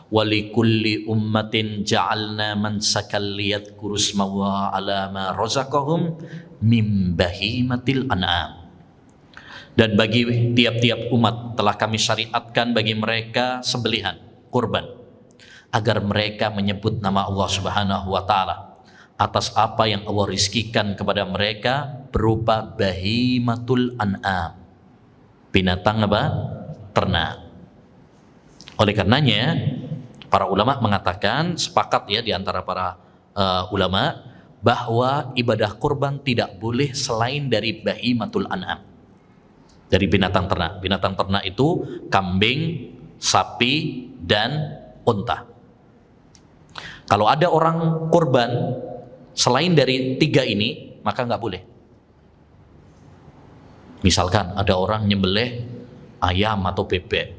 walikulli ummatin ja'alna mansakan liyadhkuru ismallaha ala ma razaqahum mim bahimatil an'am. Dan bagi tiap-tiap umat telah kami syariatkan bagi mereka sembelihan, kurban, agar mereka menyebut nama Allah Subhanahu wa taala atas apa yang Allah rizkikan kepada mereka berupa bahimatul an'am, binatang apa? Ternak. Oleh karenanya para ulama mengatakan, sepakat ya di antara para ulama, bahwa ibadah kurban tidak boleh selain dari bahimatul an'am, dari binatang ternak. Binatang ternak itu kambing, sapi, dan unta. Kalau ada orang kurban selain dari 3 ini, maka nggak boleh. Misalkan ada orang nyembelih ayam atau bebek,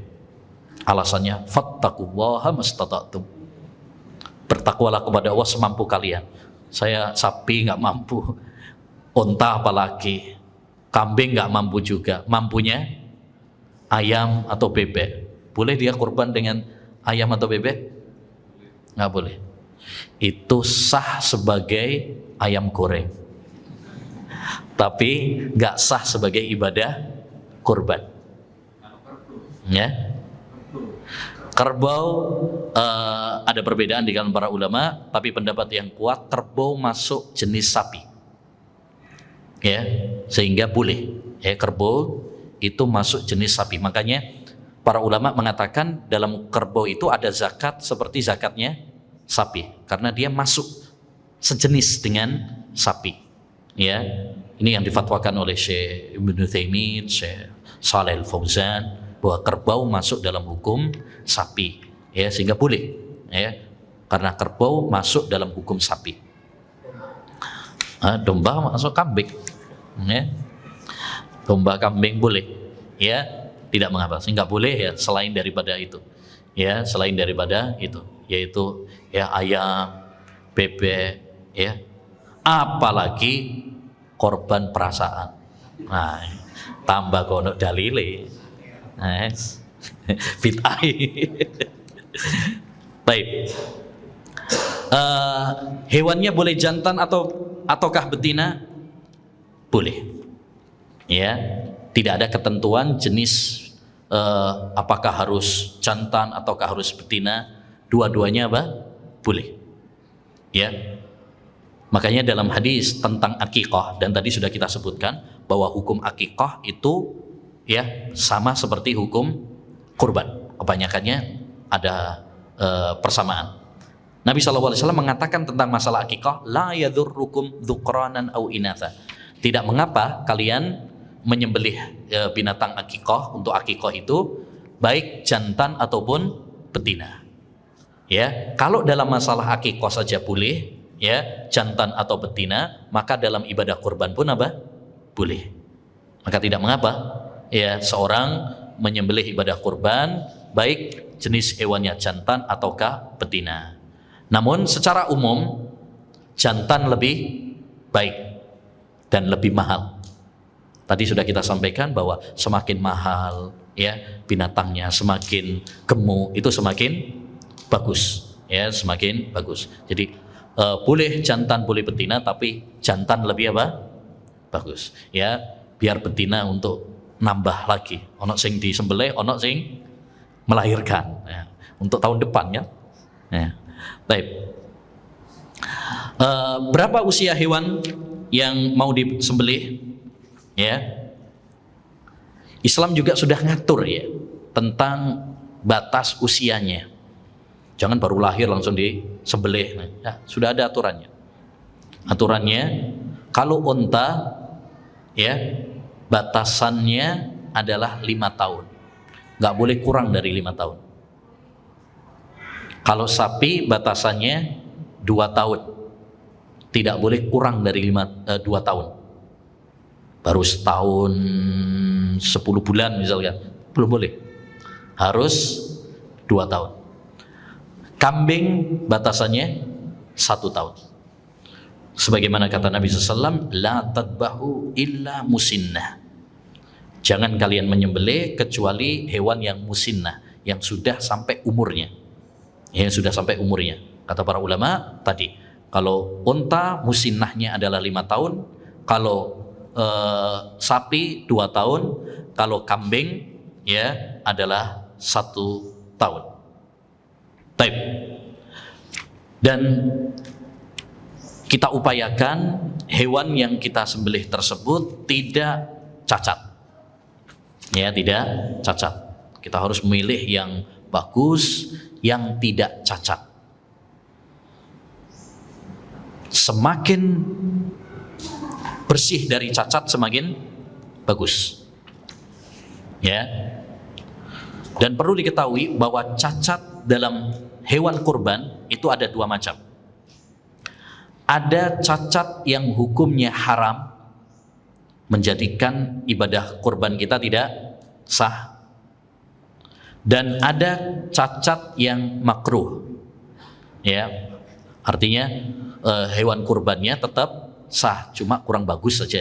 alasannya fattaqullaha mastata'tum, bertakwalah kepada Allah semampu kalian. Saya sapi nggak mampu, unta apalagi, kambing nggak mampu juga, mampunya ayam atau bebek. Boleh dia kurban dengan ayam atau bebek? Nggak boleh. Itu sah sebagai ayam goreng, tapi nggak sah sebagai ibadah kurban. Ya, kerbau ada perbedaan di kalangan para ulama, tapi pendapat yang kuat kerbau masuk jenis sapi. Ya, sehingga boleh. Ya, kerbau itu masuk jenis sapi. Makanya para ulama mengatakan dalam kerbau itu ada zakat seperti zakatnya sapi, karena dia masuk sejenis dengan sapi. Ya, ini yang difatwakan oleh Syekh Ibnu Utsaimin, Syekh Shalih Al-Fauzan, bahwa kerbau masuk dalam hukum sapi. Ya, sehingga boleh. Ya, karena kerbau masuk dalam hukum sapi. Domba masuk kambing. Ya, domba kambing boleh. Ya, tidak mengapa. Sehingga boleh ya selain daripada itu. Ya, selain daripada itu, yaitu ya ayam, bebek, ya, apalagi korban perasaan. Nah, tambah kono dalile. Nah, bid'ah. Baik. Hewannya boleh jantan ataukah betina? Boleh. Ya, tidak ada ketentuan jenis apakah harus jantan ataukah harus betina. Dua-duanya apa? Boleh. Ya. Makanya dalam hadis tentang akikah, dan tadi sudah kita sebutkan bahwa hukum akikah itu ya sama seperti hukum kurban. Kebanyakannya ada persamaan. Nabi SAW mengatakan tentang masalah akikah, la yadhurrukum dzukranan au inatha. Tidak mengapa kalian menyembelih binatang akikah untuk akikah itu baik jantan ataupun betina. Ya, kalau dalam masalah akikah saja boleh, ya, jantan atau betina, maka dalam ibadah kurban pun apa? Boleh. Maka tidak mengapa ya seorang menyembelih ibadah kurban baik jenis hewannya jantan ataukah betina. Namun secara umum jantan lebih baik dan lebih mahal. Tadi sudah kita sampaikan bahwa semakin mahal ya binatangnya, semakin gemuk itu semakin bagus, ya, semakin bagus. Jadi boleh jantan, boleh betina, tapi jantan lebih apa? Bagus. Ya, biar betina untuk nambah lagi. Ono sing disembelih, ono sing melahirkan. Ya. Untuk tahun depan ya. Ya. Baik. Berapa usia hewan yang mau disembelih? Ya. Islam juga sudah ngatur ya tentang batas usianya. Jangan baru lahir langsung disembelih. Ya, sudah ada aturannya. Aturannya kalau unta ya batasannya adalah 5 tahun. Nggak boleh kurang dari 5 tahun. Kalau sapi batasannya 2 tahun. Tidak boleh kurang dari 2 tahun. Baru setahun 10 bulan misalkan, belum boleh. Harus 2 tahun. Kambing batasannya 1 tahun. Sebagaimana kata Nabi SAW, la tadbahu illa musinnah. Jangan kalian menyembelih kecuali hewan yang musinnah, yang sudah sampai umurnya. Yang sudah sampai umurnya. Kata para ulama tadi, kalau unta musinnahnya adalah 5 tahun, kalau sapi 2 tahun, kalau kambing ya adalah 1 tahun. Baik. Dan kita upayakan hewan yang kita sembelih tersebut tidak cacat. Ya, tidak cacat. Kita harus memilih yang bagus, yang tidak cacat. Semakin bersih dari cacat semakin bagus. Ya. Dan perlu diketahui bahwa cacat dalam hewan kurban itu ada 2 macam. Ada cacat yang hukumnya haram, menjadikan ibadah kurban kita tidak sah. Dan ada cacat yang makruh. Ya. Artinya hewan kurbannya tetap sah, cuma kurang bagus saja.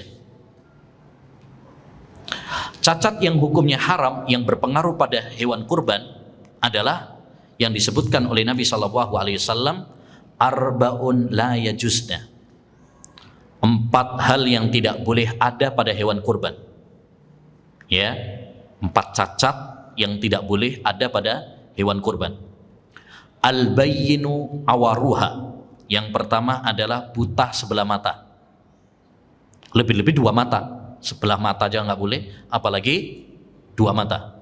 Cacat yang hukumnya haram yang berpengaruh pada hewan kurban adalah yang disebutkan oleh Nabi SAW, arba'un la yajuzna. 4 hal yang tidak boleh ada pada hewan kurban. Ya, 4 cacat yang tidak boleh ada pada hewan kurban. Al-bayyinu awaruha. Yang pertama adalah buta sebelah mata. Lebih-lebih 2 mata. Sebelah mata aja nggak boleh, apalagi 2 mata.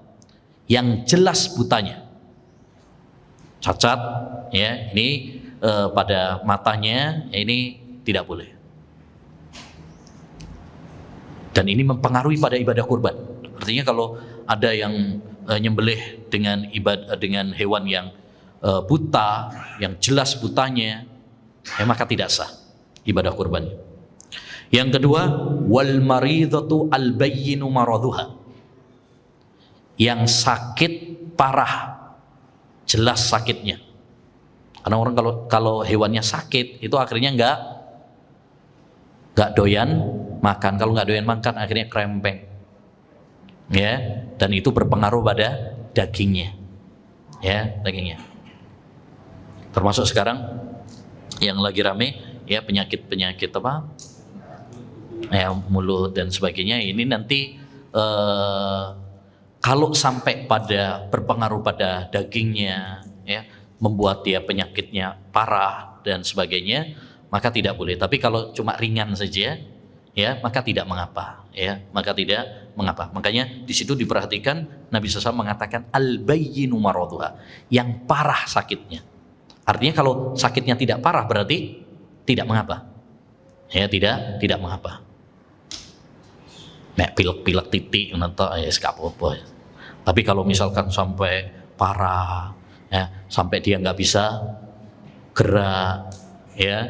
Yang jelas butanya. Cacat, ya, ini pada matanya, ini tidak boleh. Dan ini mempengaruhi pada ibadah kurban. Artinya kalau ada yang nyembelih dengan hewan yang buta, yang jelas butanya, maka tidak sah ibadah kurbannya. Yang kedua, wal maridhatu al bayyinu maraduha. Yang sakit parah, jelas sakitnya. Karena orang kalau hewannya sakit itu akhirnya nggak doyan makan. Kalau nggak doyan makan akhirnya krempeng. Ya, dan itu berpengaruh pada dagingnya. Ya, dagingnya. Termasuk sekarang yang lagi rame ya penyakit apa? Ya, mulut dan sebagainya. Ini nanti kalau sampai pada berpengaruh pada dagingnya, ya, membuat dia penyakitnya parah dan sebagainya, maka tidak boleh. Tapi kalau cuma ringan saja, ya, maka tidak mengapa, ya, maka tidak mengapa. Makanya di situ diperhatikan Nabi SAW mengatakan al-bayyinu maraduha, yang parah sakitnya. Artinya kalau sakitnya tidak parah berarti tidak mengapa. Ya, tidak mengapa. Nek pilek-pilek titik nanti ya gak apa-apa. Tapi kalau misalkan sampai parah, ya, sampai dia nggak bisa gerak, ya,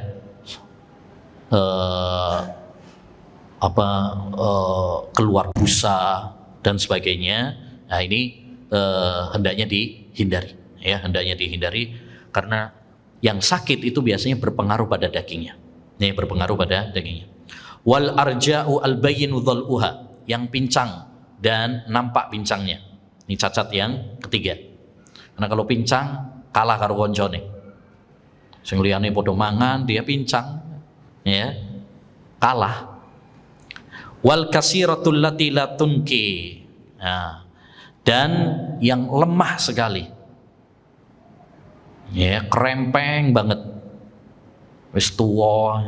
keluar busa dan sebagainya, nah ini hendaknya dihindari, ya, hendaknya dihindari karena yang sakit itu biasanya berpengaruh pada dagingnya, ya, berpengaruh pada dagingnya. Wal arja'u al bayyinu dhal'uha, yang pincang dan nampak pincangnya. Ini cacat yang ketiga. Karena kalau pincang kalah karo koncone. Sing liyane padha mangan, dia pincang, ya, kalah. Wal kasiratul lati la tunki. Nah, dan yang lemah sekali. Ya, krempeng banget. Wis tuwa,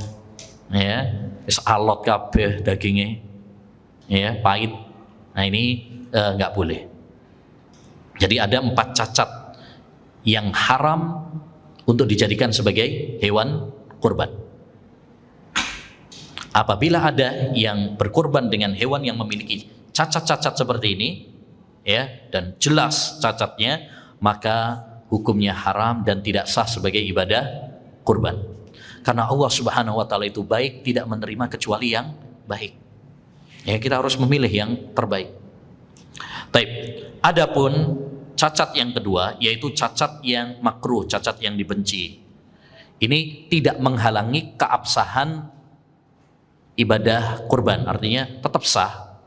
ya, wis alot kabeh dagingnya. Ya, pahit. Nah, ini enggak boleh. Jadi ada 4 cacat yang haram untuk dijadikan sebagai hewan kurban. Apabila ada yang berkurban dengan hewan yang memiliki cacat-cacat seperti ini, ya, dan jelas cacatnya, maka hukumnya haram dan tidak sah sebagai ibadah kurban. Karena Allah Subhanahu wa taala itu baik, tidak menerima kecuali yang baik. Ya, kita harus memilih yang terbaik. Taib. Adapun cacat yang kedua yaitu cacat yang makruh, cacat yang dibenci. Ini tidak menghalangi keabsahan ibadah kurban, artinya tetap sah.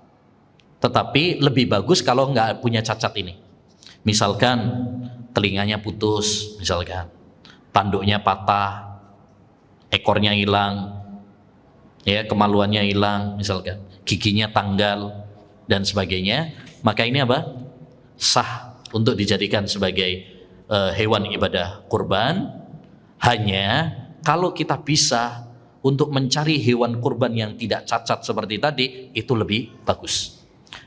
Tetapi lebih bagus kalau nggak punya cacat ini. Misalkan telinganya putus, misalkan tanduknya patah, ekornya hilang, ya kemaluannya hilang, misalkan giginya tanggal dan sebagainya, maka ini apa? Sah untuk dijadikan sebagai hewan ibadah kurban. Hanya kalau kita bisa untuk mencari hewan kurban yang tidak cacat seperti tadi, itu lebih bagus.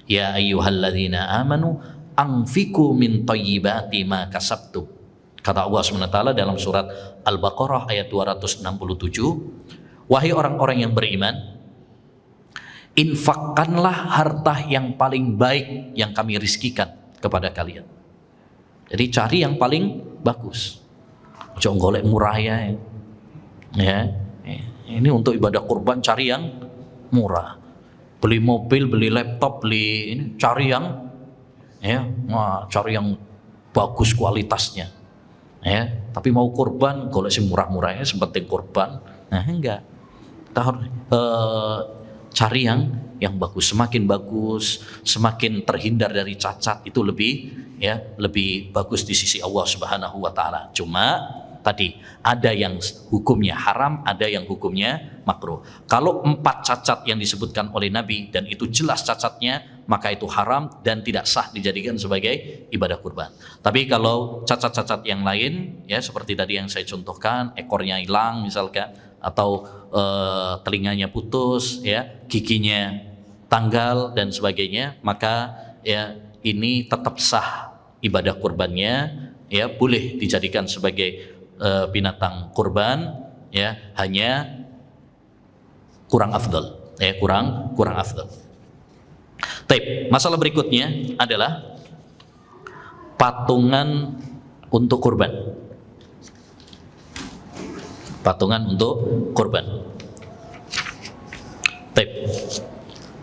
Ya ayyuhalladzina amanu anfiqu min thayyibati ma kasabtum. Kata Allah SWT dalam surat Al-Baqarah ayat 267, wahai orang-orang yang beriman, infakkanlah harta yang paling baik yang kami rizkikan kepada kalian. Jadi cari yang paling bagus. Jangan golek murah ya. Ini untuk ibadah kurban cari yang murah. Beli mobil, beli laptop, beli ini cari yang cari yang bagus kualitasnya. Ya, tapi mau kurban golek sing murah-murahnya sepenting kurban. Nah, enggak. Kita harus cari yang bagus, semakin terhindar dari cacat itu lebih bagus di sisi Allah Subhanahu wa taala. Cuma tadi ada yang hukumnya haram, ada yang hukumnya makruh. Kalau 4 cacat yang disebutkan oleh Nabi dan itu jelas cacatnya, maka itu haram dan tidak sah dijadikan sebagai ibadah kurban. Tapi kalau cacat-cacat yang lain, ya seperti tadi yang saya contohkan, ekornya hilang misalkan, atau telinganya putus, ya giginya tanggal dan sebagainya, maka ya ini tetap sah ibadah kurbannya, ya boleh dijadikan sebagai binatang kurban, ya hanya kurang afdal, kurang afdal. Baik, masalah berikutnya adalah patungan untuk kurban. Patungan untuk kurban. Baik,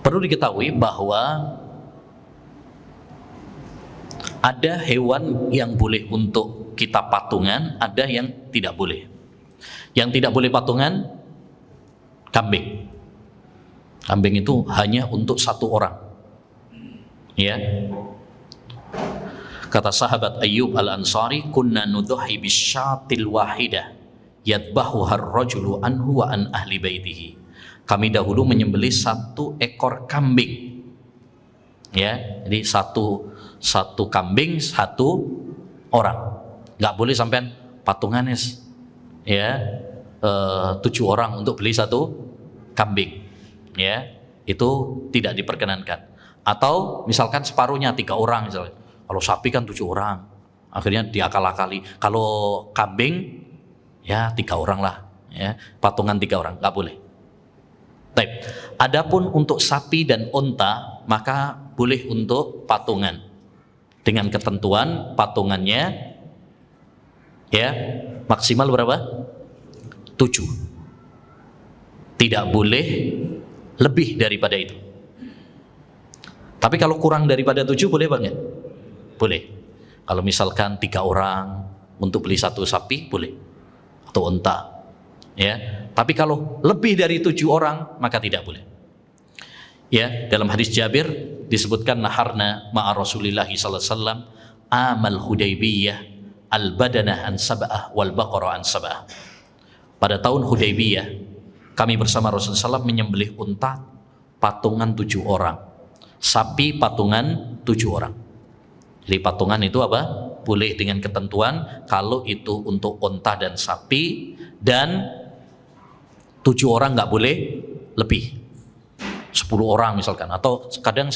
perlu diketahui bahwa ada hewan yang boleh untuk kita patungan, ada yang tidak boleh. Yang tidak boleh patungan, kambing. Kambing itu hanya untuk 1 orang. Ya. Kata sahabat Ayyub Al-Ansari, kunna nudhuhi bisyatil wahidah yadbahuha ar-rajulu anhu wa an ahli baitihi. Kami dahulu menyembelih 1 ekor kambing. Ya, jadi satu kambing 1 orang. Nggak boleh sampai patungannya ya 7 orang untuk beli 1 kambing. Ya, itu tidak diperkenankan. Atau misalkan separuhnya 3 orang misalnya. Kalau sapi kan 7 orang. Akhirnya diakal-akali. Kalau kambing ya 3 orang lah, ya patungan 3 orang, nggak boleh. Baik. Adapun untuk sapi dan unta, maka boleh untuk patungan dengan ketentuan patungannya ya maksimal berapa? 7. Tidak boleh lebih daripada itu. Tapi kalau kurang daripada 7 boleh banget? Boleh. Kalau misalkan 3 orang untuk beli 1 sapi boleh, atau unta, ya. Tapi kalau lebih dari 7 orang maka tidak boleh. Ya, dalam hadis Jabir disebutkan naharna ma'a Rasulillah sallallahu alaihi wasallam amal Hudaybiyah al-badanah an sab'ah wal baqarah an sab'ah. Pada tahun Hudaybiyah kami bersama Rasulullah SAW menyembelih unta patungan 7 orang, sapi patungan 7 orang. Jadi patungan itu apa? Boleh dengan ketentuan kalau itu untuk unta dan sapi, dan 7 orang nggak boleh lebih. 10 orang misalkan, atau kadang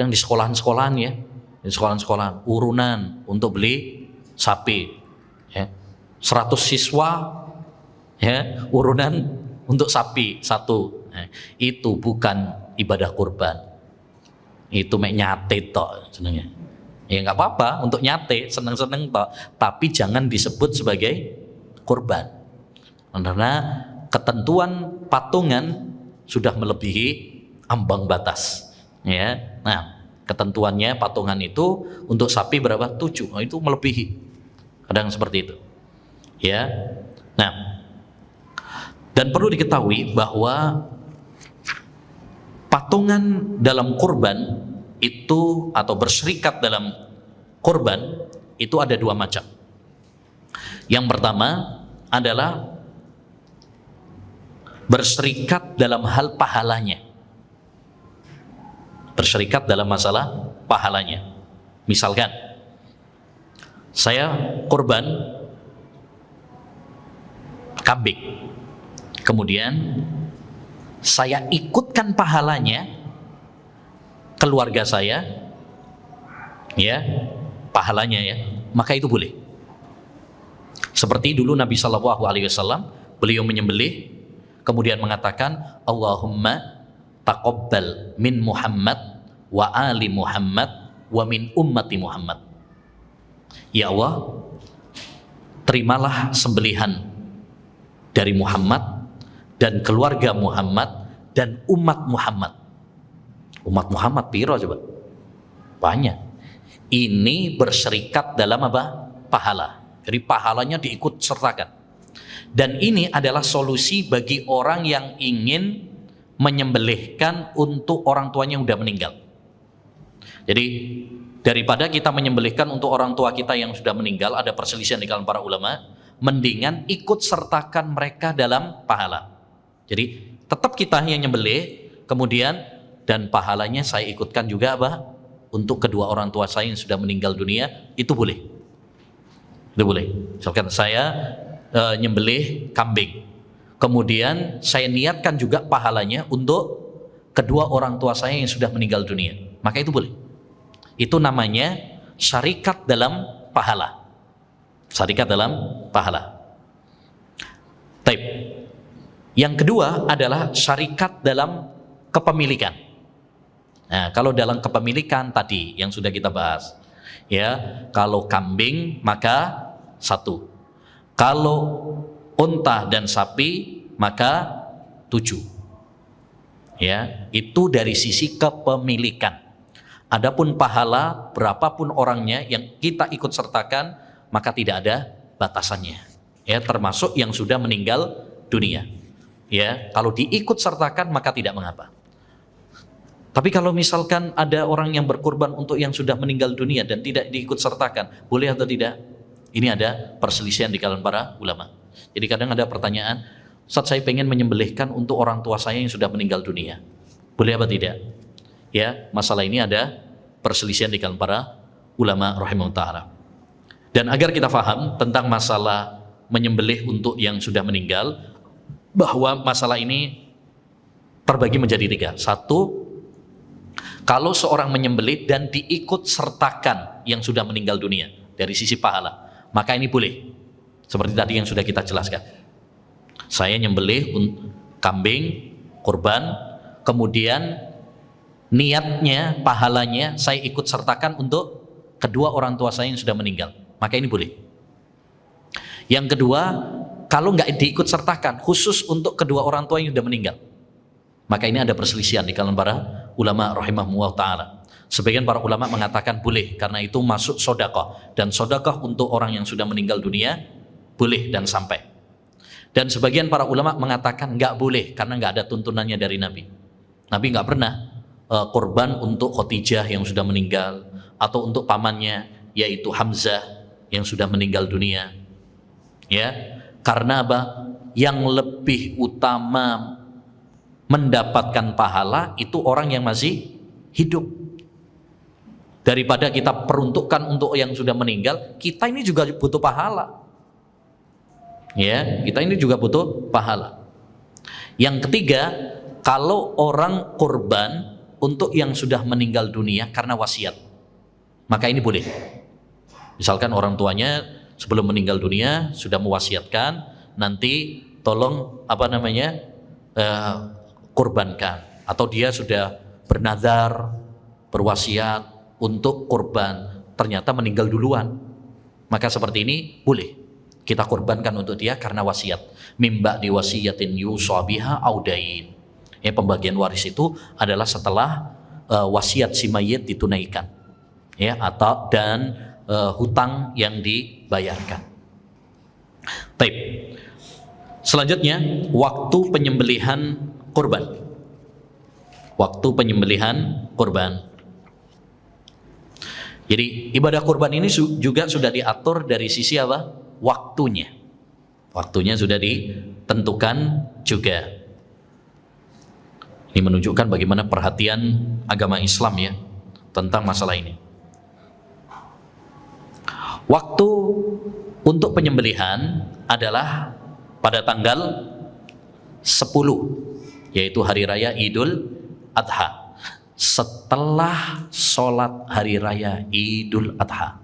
di sekolahan-sekolahan ya, di sekolahan-sekolahan urunan untuk beli sapi, ya 100 siswa ya urunan untuk sapi 1. Nah, itu bukan ibadah kurban, itu mek nyate tok senengnya. Ya nggak apa-apa untuk nyate, seneng-seneng tok, tapi jangan disebut sebagai kurban karena ketentuan patungan sudah melebihi ambang batas, ya. Nah, ketentuannya patungan itu untuk sapi berapa? 7. Nah, itu melebihi. Kadang seperti itu. Ya. Nah, dan perlu diketahui bahwa patungan dalam kurban itu atau berserikat dalam kurban itu ada dua macam. Yang pertama adalah berserikat dalam hal pahalanya. Berserikat dalam masalah pahalanya. Misalkan saya kurban kambing, kemudian saya ikutkan pahalanya keluarga saya, ya, pahalanya ya, maka itu boleh. Seperti dulu Nabi Shallallahu Alaihi Wasallam, beliau menyembelih, kemudian mengatakan, Allahumma taqabbal min Muhammad wa ali Muhammad wa min ummati Muhammad. Ya Allah, terimalah sembelihan dari Muhammad dan keluarga Muhammad dan umat Muhammad. Umat Muhammad piro coba? Banyak. Ini berserikat dalam apa? Pahala. Jadi pahalanya diikut sertakan. Dan ini adalah solusi bagi orang yang ingin menyembelihkan untuk orang tuanya yang sudah meninggal. Jadi daripada kita menyembelihkan untuk orang tua kita yang sudah meninggal, ada perselisihan di kalangan para ulama, mendingan ikut sertakan mereka dalam pahala. Jadi tetap kita yang nyembelih, kemudian dan pahalanya saya ikutkan juga apa? Untuk kedua orang tua saya yang sudah meninggal dunia, itu boleh. Itu boleh. Misalkan saya nyembelih kambing, kemudian saya niatkan juga pahalanya untuk kedua orang tua saya yang sudah meninggal dunia, maka itu boleh. Itu namanya syarikat dalam pahala. Syarikat dalam pahala. Taib. Yang kedua adalah syarikat dalam kepemilikan. Nah, kalau dalam kepemilikan tadi yang sudah kita bahas, ya, kalau kambing maka satu, kalau unta dan sapi maka 7. Ya, itu dari sisi kepemilikan. Adapun pahala berapapun orangnya yang kita ikut sertakan maka tidak ada batasannya. Ya, termasuk yang sudah meninggal dunia. Ya, kalau diikut sertakan maka tidak mengapa. Tapi kalau misalkan ada orang yang berkorban untuk yang sudah meninggal dunia dan tidak diikut sertakan, boleh atau tidak? Ini ada perselisihan di kalangan para ulama. Jadi kadang ada pertanyaan, Ustaz, saya pengen menyembelihkan untuk orang tua saya yang sudah meninggal dunia, boleh apa tidak? Ya, masalah ini ada perselisihan di kalangan para ulama rahimahullah ta'ala. Dan agar kita faham tentang masalah menyembelih untuk yang sudah meninggal, bahwa masalah ini terbagi menjadi 3. Satu, kalau seorang menyembelih dan diikut sertakan yang sudah meninggal dunia dari sisi pahala, maka ini boleh. Seperti tadi yang sudah kita jelaskan. Saya nyembelih kambing, kurban, kemudian niatnya, pahalanya saya ikut sertakan untuk kedua orang tua saya yang sudah meninggal, maka ini boleh. Yang kedua, kalau nggak diikut sertakan khusus untuk kedua orang tua yang sudah meninggal, maka ini ada perselisihan di kalangan para ulama rahimahumullah ta'ala. Sebagian para ulama mengatakan boleh karena itu masuk sedekah, dan sedekah untuk orang yang sudah meninggal dunia boleh dan sampai. Dan sebagian para ulama mengatakan nggak boleh karena nggak ada tuntunannya dari Nabi. Nabi nggak pernah korban untuk Khadijah yang sudah meninggal atau untuk pamannya yaitu Hamzah yang sudah meninggal dunia. Ya, karena apa? Yang lebih utama mendapatkan pahala itu orang yang masih hidup. Daripada kita peruntukkan untuk yang sudah meninggal, kita ini juga butuh pahala. Ya, kita ini juga butuh pahala. Yang ketiga, kalau orang korban untuk yang sudah meninggal dunia karena wasiat, maka ini boleh. Misalkan orang tuanya sebelum meninggal dunia sudah mewasiatkan, nanti tolong kurbankan, atau dia sudah bernazar, berwasiat untuk kurban, ternyata meninggal duluan, maka seperti ini boleh kita kurbankan untuk dia karena wasiat. Mimba di wasiyatin yusabiha audain. Pembagian waris itu adalah setelah wasiat si mayit ditunaikan, ya, atau dan hutang yang dibayarkan. Baik. Selanjutnya, waktu penyembelihan kurban. waktu penyembelihan kurban. Jadi ibadah kurban ini juga sudah diatur dari sisi apa? Waktunya. Waktunya sudah ditentukan juga. Ini menunjukkan bagaimana perhatian agama Islam ya tentang masalah ini. Waktu untuk penyembelihan adalah pada tanggal 10, yaitu hari raya Idul Adha. Setelah sholat hari raya Idul Adha.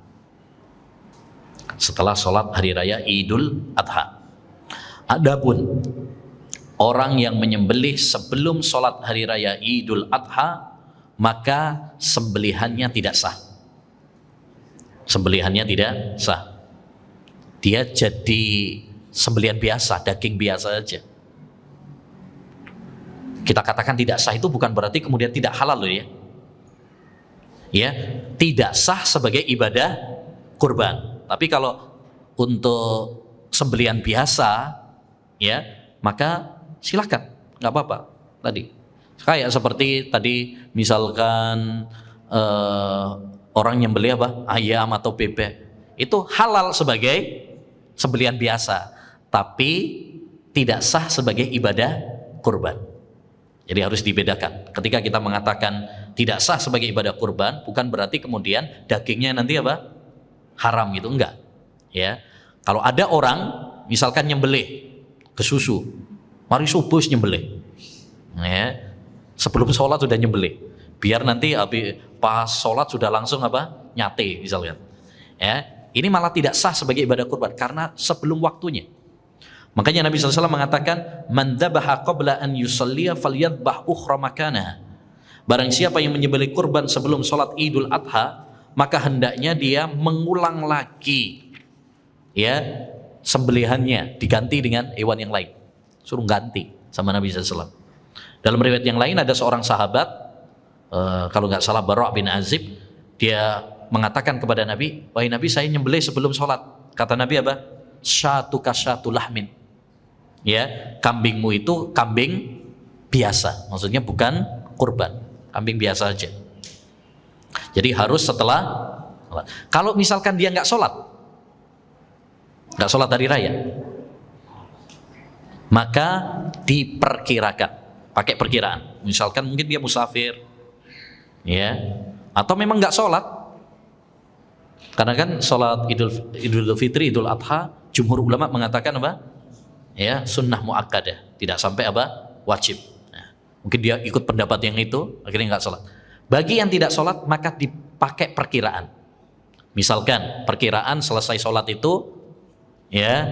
Setelah sholat hari raya Idul Adha. Adapun orang yang menyembelih sebelum sholat hari raya Idul Adha, maka sembelihannya tidak sah. Sembelihannya tidak sah. Dia jadi sembelihan biasa, daging biasa saja. Kita katakan tidak sah itu bukan berarti kemudian tidak halal loh ya. Ya, tidak sah sebagai ibadah kurban. Tapi kalau untuk sembelihan biasa, ya, maka silakan, nggak apa-apa. Tadi, kayak seperti tadi misalkan orang nyembelih apa, ayam atau bebek, itu halal sebagai sembelihan biasa, tapi tidak sah sebagai ibadah kurban. Jadi harus dibedakan. Ketika kita mengatakan tidak sah sebagai ibadah kurban, bukan berarti kemudian dagingnya nanti apa? Haram gitu, enggak. Ya. Kalau ada orang misalkan nyembelih ke susu, mari subuh nyembelih. Ya. Sebelum sholat sudah nyembelih. Biar nanti pas sholat sudah langsung apa? Nyate misalkan. Ya. Ini malah tidak sah sebagai ibadah kurban karena sebelum waktunya. Makanya Nabi SAW mengatakan, man dzabaha qabla an yusalliya falyadbah ukhra makanaha. Barang siapa yang menyembelih kurban sebelum sholat Idul Adha, maka hendaknya dia mengulang lagi ya sembelihannya, diganti dengan hewan yang lain. Suruh ganti sama Nabi SAW. Dalam riwayat yang lain ada seorang sahabat, kalau nggak salah Bara' bin Azib, dia mengatakan kepada Nabi, wahai Nabi, saya nyembelih sebelum sholat. Kata Nabi apa? Syatuka syatu lahmin. Ya, kambingmu itu kambing biasa, maksudnya bukan kurban, kambing biasa aja. Jadi harus setelah. Kalau misalkan dia nggak sholat hari raya, maka diperkirakan, pakai perkiraan. Misalkan mungkin dia musafir, ya, atau memang nggak sholat, karena kan sholat Idul Fitri, Idul Adha, jumhur ulama mengatakan apa? Ya, sunnah muakkadah, tidak sampai apa? Wajib. Nah, mungkin dia ikut pendapat yang itu, akhirnya nggak sholat. Bagi yang tidak sholat, maka dipakai perkiraan. Misalkan perkiraan selesai sholat itu, ya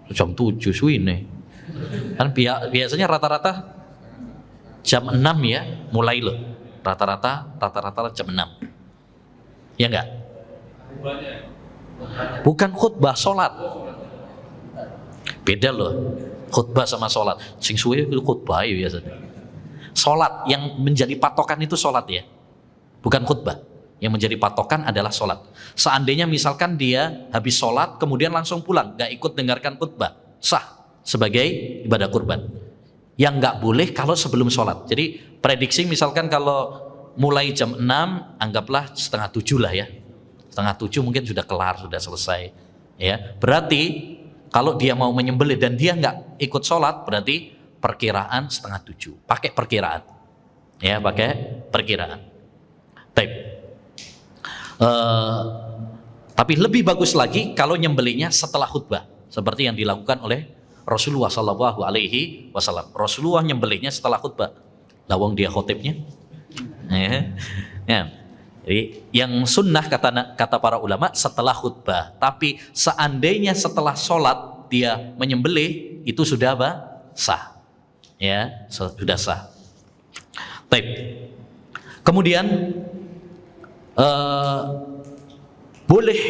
jam 7 suwine. Kan biasanya rata-rata jam 6 ya, mulai loh. Rata-rata jam 6. Ya enggak? Bukan khutbah, sholat. Beda loh. Khutbah sama sholat. Sing suwe itu khutbah ya biasanya. Sholat yang menjadi patokan itu sholat ya. Bukan khutbah. Yang menjadi patokan adalah sholat. Seandainya misalkan dia habis sholat kemudian langsung pulang, gak ikut dengarkan khutbah, sah sebagai ibadah kurban. Yang gak boleh kalau sebelum sholat. Jadi prediksi misalkan kalau mulai jam 6, anggaplah setengah 7 lah ya. Setengah 7 mungkin sudah kelar, sudah selesai. Ya, berarti kalau dia mau menyembelih dan dia nggak ikut sholat, berarti perkiraan setengah 7. Pakai perkiraan. Ya, pakai perkiraan. Baik. Tapi lebih bagus lagi kalau nyembelihnya setelah khutbah, seperti yang dilakukan oleh Rasulullah SAW. Rasulullah nyembelihnya setelah khutbah. Lawang dia khotibnya. Ya. Jadi yang sunnah kata para ulama setelah khutbah. Tapi seandainya setelah sholat dia menyembelih, itu sudah apa? Sah. Ya, sudah sah. Baik. Kemudian boleh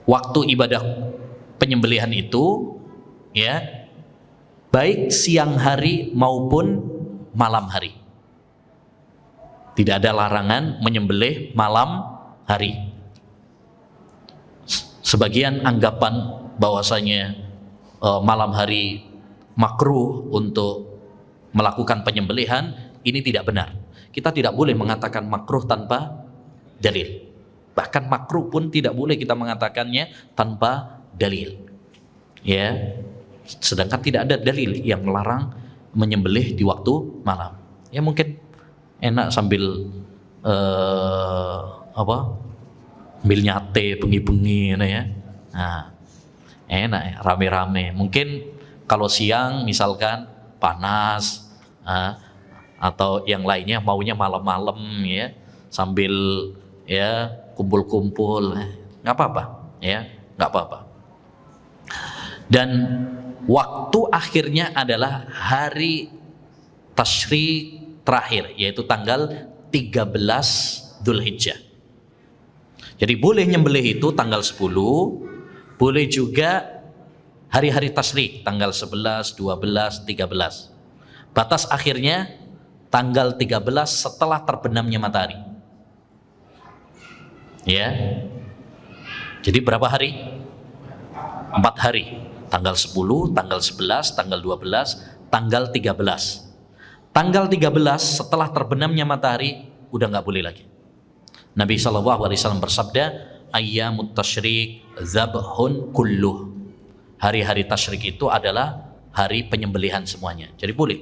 waktu ibadah penyembelihan itu ya baik siang hari maupun malam hari. Tidak ada larangan menyembelih malam hari. Sebagian anggapan bahwasanya malam hari makruh untuk melakukan penyembelihan, ini tidak benar. Kita tidak boleh mengatakan makruh tanpa dalil. Bahkan makruh pun tidak boleh kita mengatakannya tanpa dalil. Ya, sedangkan tidak ada dalil yang melarang menyembelih di waktu malam. Ya mungkin enak sambil sambil nyate bengi-bengi ya. Nah, enak ya, rame-rame. Mungkin kalau siang misalkan panas, atau yang lainnya maunya malam-malam ya, sambil ya kumpul-kumpul, nggak apa-apa ya, nggak apa-apa. Dan waktu akhirnya adalah hari tasyrik terakhir, yaitu tanggal 13 Dzulhijjah. Jadi boleh nyembelih itu tanggal 10, boleh juga hari-hari tasyrik tanggal 11, 12, 13. Batas akhirnya tanggal 13 setelah terbenamnya matahari. Ya. Jadi berapa hari? 4 hari. Tanggal 10, tanggal 11, tanggal 12, tanggal 13. Tanggal 13 setelah terbenamnya matahari udah nggak boleh lagi. Nabi SAW bersabda, ayyamut tasyrik zabhun kulluh. Hari-hari tasyrik itu adalah hari penyembelihan semuanya. Jadi boleh.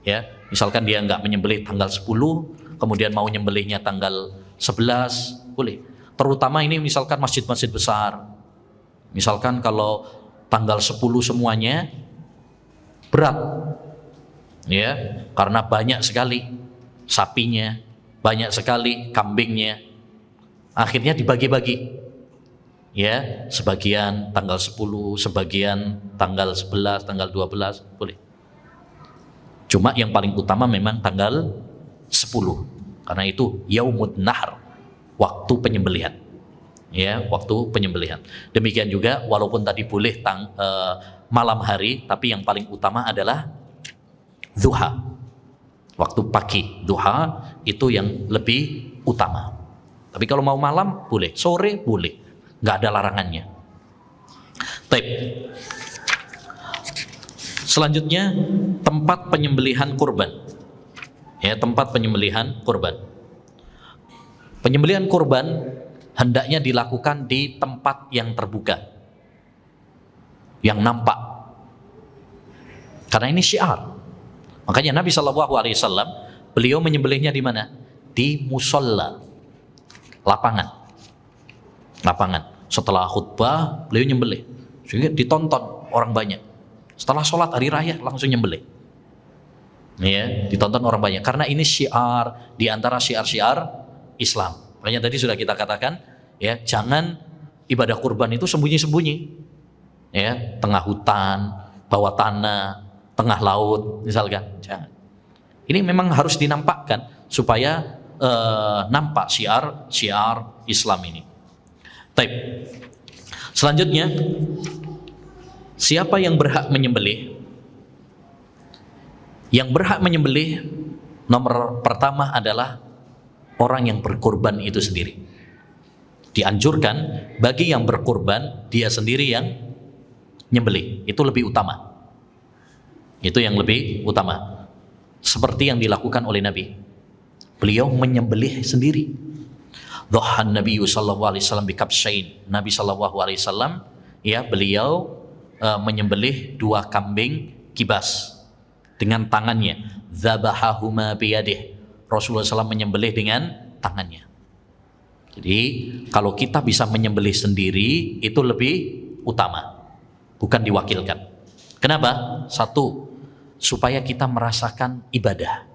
Ya, misalkan dia nggak menyembelih tanggal 10, kemudian mau nyembelihnya tanggal 11, boleh. Terutama ini misalkan masjid-masjid besar. Misalkan kalau tanggal 10 semuanya berat. Ya, karena banyak sekali sapinya, banyak sekali kambingnya. Akhirnya dibagi-bagi. Ya, sebagian tanggal 10, sebagian tanggal 11, tanggal 12, boleh. Cuma yang paling utama memang tanggal 10. Karena itu yaumud nahr, waktu penyembelihan. Ya, waktu penyembelihan. Demikian juga walaupun tadi boleh malam hari, tapi yang paling utama adalah duha. Waktu pagi, duha itu yang lebih utama. Tapi kalau mau malam boleh, sore boleh, nggak ada larangannya. Taib. Selanjutnya tempat penyembelihan kurban. Ya, tempat penyembelihan kurban. Penyembelihan kurban hendaknya dilakukan di tempat yang terbuka, yang nampak. Karena ini syiar. Makanya Nabi SAW beliau menyembelihnya di mana? Di musolla, lapangan. Setelah khutbah beliau nyembelih, sehingga ditonton orang banyak. Setelah sholat hari raya langsung nyembelih. Ya, ditonton orang banyak. Karena ini syiar di antara syiar-syiar Islam. Makanya tadi sudah kita katakan, ya, jangan ibadah kurban itu sembunyi-sembunyi. Ya, tengah hutan, bawah tanah, tengah laut misalkan. Jangan. Ini memang harus dinampakkan supaya nampak syiar Islam ini. Baik. Selanjutnya, siapa yang berhak menyembelih? Yang berhak menyembelih nomor pertama adalah orang yang berkurban itu sendiri. Dianjurkan bagi yang berkurban dia sendiri yang nyembelih. Itu lebih utama. Itu yang lebih utama. Seperti yang dilakukan oleh Nabi. Beliau menyembelih sendiri. Dhahan Nabi sallallahu alaihi wasallam bikabsyain. Nabi sallallahu alaihi wasallam ya beliau menyembelih 2 kambing kibas dengan tangannya. Dzabahahuma biyadih. Rasulullah SAW menyembelih dengan tangannya. Jadi kalau kita bisa menyembelih sendiri itu lebih utama, bukan diwakilkan. Kenapa? Satu, supaya kita merasakan ibadah.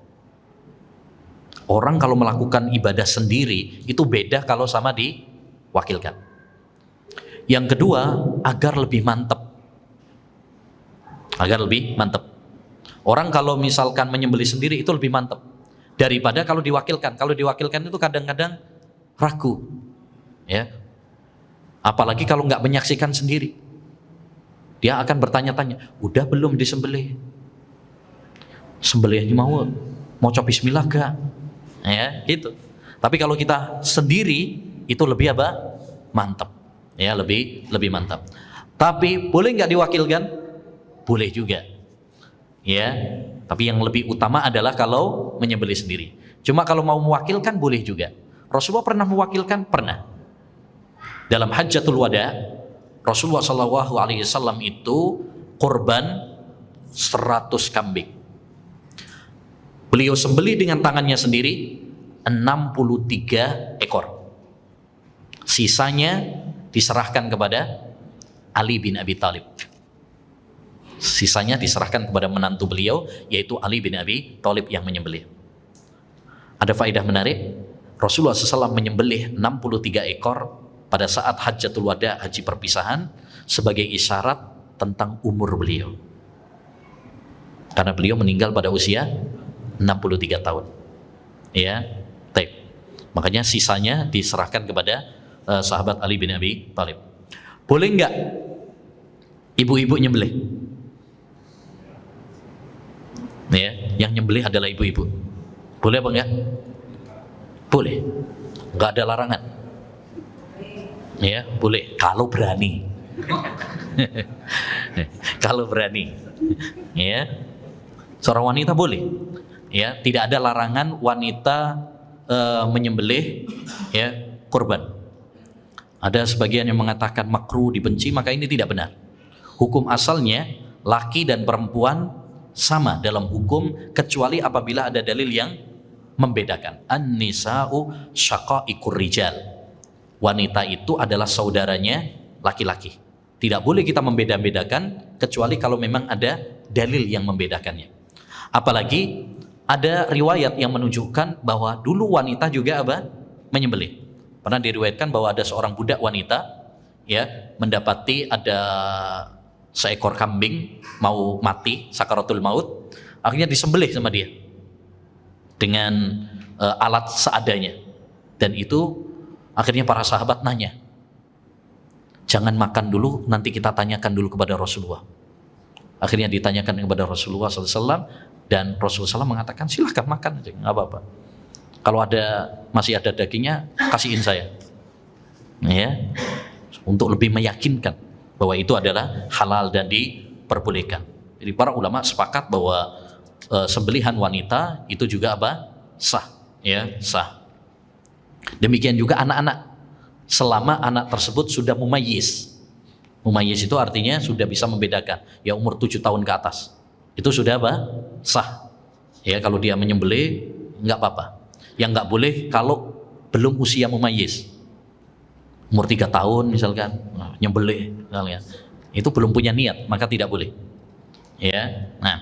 Orang kalau melakukan ibadah sendiri itu beda kalau sama diwakilkan. Yang kedua, agar lebih mantap. Agar lebih mantap. Orang kalau misalkan menyembelih sendiri itu lebih mantap daripada kalau diwakilkan. Kalau diwakilkan itu kadang-kadang ragu, ya. Apalagi kalau nggak menyaksikan sendiri, dia akan bertanya-tanya, udah belum disembelih? Sembelihnya mau coba bismillah gak? Ya, gitu. Tapi kalau kita sendiri itu lebih apa? Mantap, ya, lebih mantap. Tapi boleh nggak diwakilkan? Boleh juga. Ya, tapi yang lebih utama adalah kalau menyembelih sendiri. Cuma kalau mau mewakilkan boleh juga. Rasulullah pernah mewakilkan? Pernah. Dalam Hajjatul Wada, Rasulullah SAW itu korban 100 kambing. Beliau sembelih dengan tangannya sendiri 63 ekor. Sisanya diserahkan kepada Ali bin Abi Thalib. Sisanya diserahkan kepada menantu beliau, yaitu Ali bin Abi Thalib yang menyembelih. Ada faedah menarik, Rasulullah SAW menyembelih 63 ekor pada saat Hajjatul Wada, haji perpisahan, sebagai isyarat tentang umur beliau. Karena beliau meninggal pada usia 63 tahun. Ya, baik. Makanya sisanya diserahkan kepada sahabat Ali bin Abi Thalib. Boleh enggak ibu-ibu nyembelih? Ya, yang nyembelih adalah ibu-ibu. Boleh apa enggak? Boleh. Enggak ada larangan. Ya, boleh kalau berani. Kalau berani. Ya. Seorang wanita boleh. Ya, tidak ada larangan wanita menyembelih ya kurban. Ada sebagian yang mengatakan makruh, dibenci, maka ini tidak benar. Hukum asalnya laki dan perempuan sama dalam hukum, kecuali apabila ada dalil yang membedakan. An-nisa'u syaqa'iqur rijal. Wanita itu adalah saudaranya laki-laki. Tidak boleh kita membeda-bedakan kecuali kalau memang ada dalil yang membedakannya. Apalagi ada riwayat yang menunjukkan bahwa dulu wanita juga menyembelih. Pernah diriwayatkan bahwa ada seorang budak wanita ya mendapati ada seekor kambing mau mati, sakaratul maut, akhirnya disembelih sama dia dengan alat seadanya. Dan itu akhirnya para sahabat nanya, jangan makan dulu, nanti kita tanyakan dulu kepada Rasulullah. Akhirnya ditanyakan kepada Rasulullah SAW, dan Rasulullah SAW mengatakan silahkan makan aja, nggak apa-apa. Kalau masih ada dagingnya, kasihin saya. Ya, untuk lebih meyakinkan bahwa itu adalah halal dan diperbolehkan. Jadi para ulama sepakat bahwa sembelihan wanita itu juga sah, ya sah. Demikian juga anak-anak, selama anak tersebut sudah mumayyiz. Mumayyiz itu artinya sudah bisa membedakan, ya umur 7 tahun ke atas. Itu sudah sah. Ya kalau dia menyembelih nggak apa-apa. Yang nggak boleh kalau belum usia mumayyiz. Umur 3 tahun misalkan nyembelih misalnya, itu belum punya niat, maka tidak boleh. Ya, nah,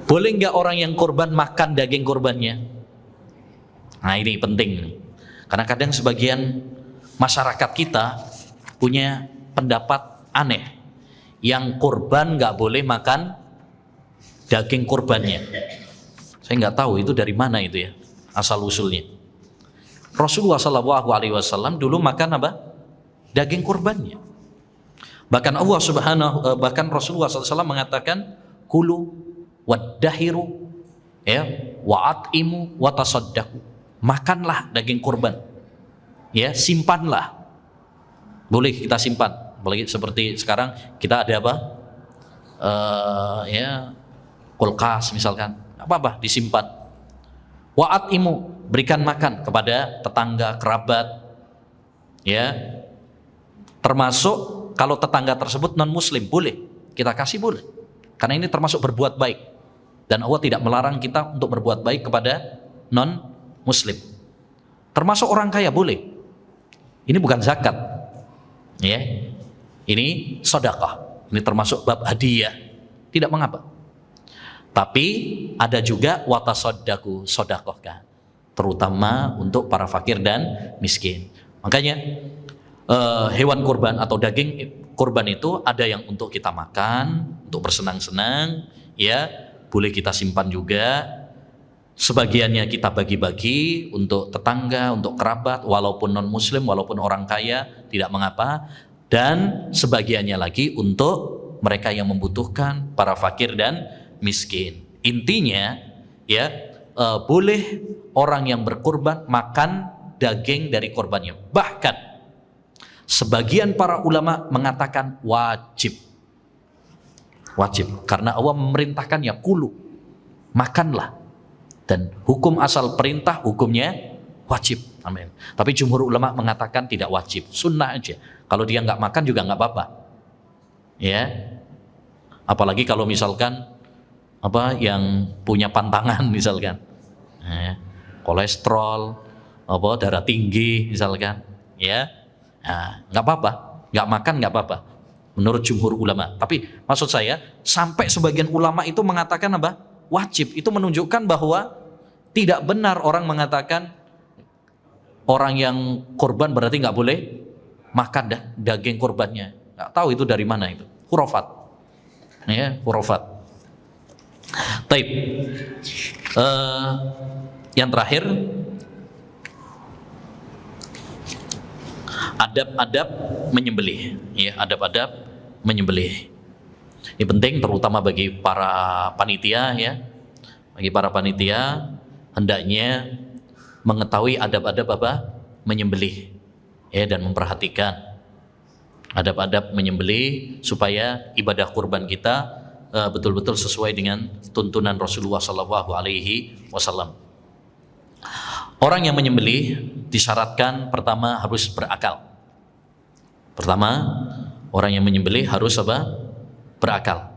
boleh nggak orang yang korban makan daging korbannya? Nah ini penting, karena kadang sebagian masyarakat kita punya pendapat aneh, yang korban nggak boleh makan daging korbannya. Saya nggak tahu itu dari mana itu ya, asal usulnya. Rasulullah SAW dulu makan daging kurbannya. Bahkan Rasulullah SAW mengatakan kulu waddahiru ya wa'atimu watasaddaqu. Makanlah daging kurban. Ya, simpanlah. Boleh kita simpan. Apalagi seperti sekarang kita ada ya kulkas misalkan. Apa disimpan. Wa'atimu, berikan makan kepada tetangga, kerabat, ya. Termasuk kalau tetangga tersebut non muslim, boleh kita kasih, boleh. Karena ini termasuk berbuat baik, dan Allah tidak melarang kita untuk berbuat baik kepada non muslim. Termasuk orang kaya, boleh. Ini bukan zakat, ya. Ini sedekah. Ini termasuk bab hadiah, tidak mengapa. Tapi ada juga watasodaku, sodakohkan, terutama untuk para fakir dan miskin. Makanya hewan kurban atau daging kurban itu ada yang untuk kita makan, untuk bersenang-senang, ya boleh kita simpan juga. Sebagiannya kita bagi-bagi untuk tetangga, untuk kerabat, walaupun non muslim, walaupun orang kaya, tidak mengapa. Dan sebagiannya lagi untuk mereka yang membutuhkan, para fakir dan miskin. Intinya ya boleh orang yang berkurban makan daging dari korbannya. Bahkan sebagian para ulama mengatakan wajib. Wajib. Karena Allah memerintahkannya, kulu, makanlah. Dan hukum asal perintah hukumnya wajib. Amin. Tapi jumhur ulama mengatakan tidak wajib, sunnah aja. Kalau dia nggak makan juga nggak apa-apa. Ya. Apalagi kalau misalkan yang punya pantangan misalkan, kolesterol, darah tinggi misalkan, ya, nggak apa-apa, nggak makan nggak apa-apa. Menurut jumhur ulama. Tapi maksud saya sampai sebagian ulama itu mengatakan wajib. Itu menunjukkan bahwa tidak benar orang mengatakan orang yang korban berarti nggak boleh makan daging korbannya. Nggak tahu itu dari mana itu. Khurafat. Ya, khurafat. Taib. Yang terakhir, adab-adab menyembelih. Ya, adab-adab menyembelih. Ini penting terutama bagi para panitia ya. Bagi para panitia hendaknya mengetahui adab-adab menyembelih ya, dan memperhatikan adab-adab menyembelih supaya ibadah kurban kita betul-betul sesuai dengan tuntunan Rasulullah SAW. Orang yang menyembelih disyaratkan pertama harus berakal. Orang yang menyembelih harus berakal,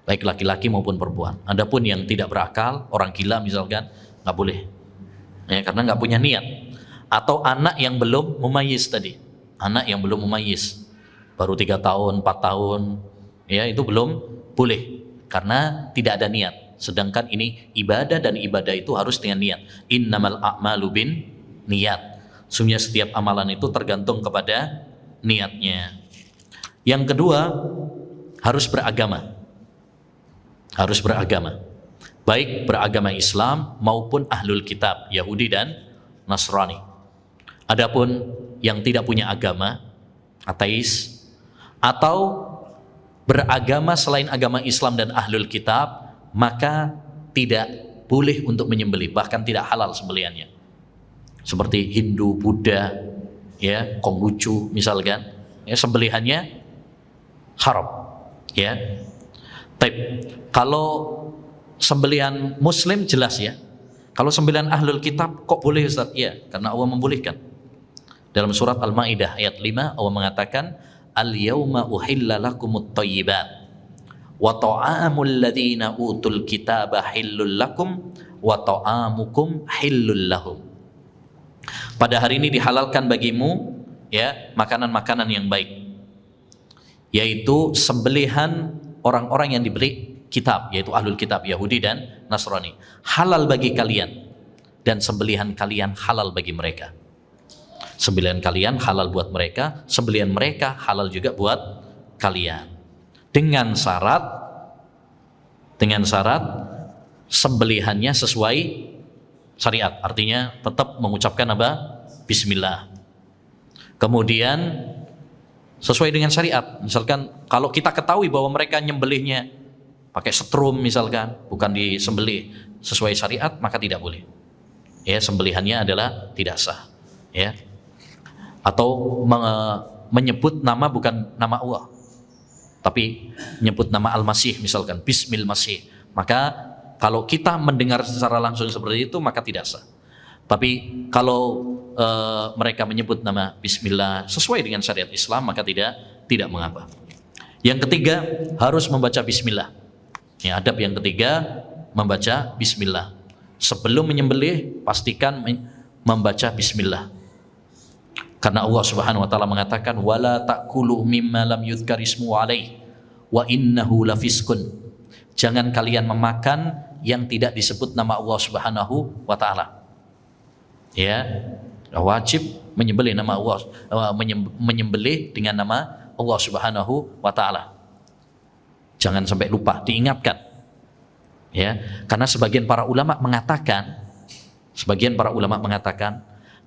baik laki-laki maupun perempuan. Adapun yang tidak berakal, orang gila misalkan, nggak boleh, ya, karena nggak punya niat. Atau anak yang belum mumayyiz tadi, anak yang belum mumayyiz, baru 3 tahun, 4 tahun, ya itu belum boleh karena tidak ada niat. Sedangkan ini ibadah dan ibadah itu harus dengan niat. Innamal a'malu bin niat. Sesungguhnya setiap amalan itu tergantung kepada niatnya. Yang kedua, harus beragama. Harus beragama. Baik beragama Islam maupun ahlul kitab, Yahudi dan Nasrani. Adapun yang tidak punya agama, ateis, atau beragama selain agama Islam dan ahlul kitab, maka tidak boleh untuk menyembelih, bahkan tidak halal sembelihannya. Seperti Hindu, Buddha, ya, Konghucu misalkan, ya, sembelihannya haram, ya. Tapi kalau sembelihan Muslim jelas ya. Kalau sembelihan ahlul kitab kok boleh Ustaz? Ya, karena Allah membolehkan. Dalam surat Al-Maidah ayat 5 Allah mengatakan, Al-yawma uhilla lakumut thayyibat wa ta'amul ladzina utul kitaba hillul lakum wa ta'amukum hillul lahum. Pada hari ini dihalalkan bagimu ya makanan-makanan yang baik, yaitu sembelihan orang-orang yang diberi kitab, yaitu ahlul kitab Yahudi dan Nasrani. Halal bagi kalian dan sembelihan kalian halal bagi mereka. Sembelihan kalian halal buat mereka, sembelihan mereka halal juga buat kalian. Dengan syarat sembelihannya sesuai syariat. Artinya tetap mengucapkan Bismillah. Kemudian sesuai dengan syariat. Misalkan kalau kita ketahui bahwa mereka nyembelihnya pakai setrum misalkan, bukan disembelih sesuai syariat, maka tidak boleh. Ya, sembelihannya adalah tidak sah. Ya. Atau menyebut nama bukan nama Allah, tapi menyebut nama Al-Masih misalkan, Bismil Masih. Maka kalau kita mendengar secara langsung seperti itu maka tidak sah. Tapi kalau mereka menyebut nama Bismillah sesuai dengan syariat Islam maka tidak mengapa. Yang ketiga harus membaca Bismillah. Ya, adab yang ketiga membaca Bismillah. Sebelum menyembelih pastikan membaca Bismillah. Karena Allah Subhanahu wa taala mengatakan wala ta'kulu mimma lam yuzkar ismu alaihi wa innahu lafiskun. Jangan kalian memakan yang tidak disebut nama Allah Subhanahu wa taala. Ya, wajib menyembelih nama Allah, menyembelih dengan nama Allah Subhanahu wa taala. Jangan sampai lupa, diingatkan. Ya, karena sebagian para ulama mengatakan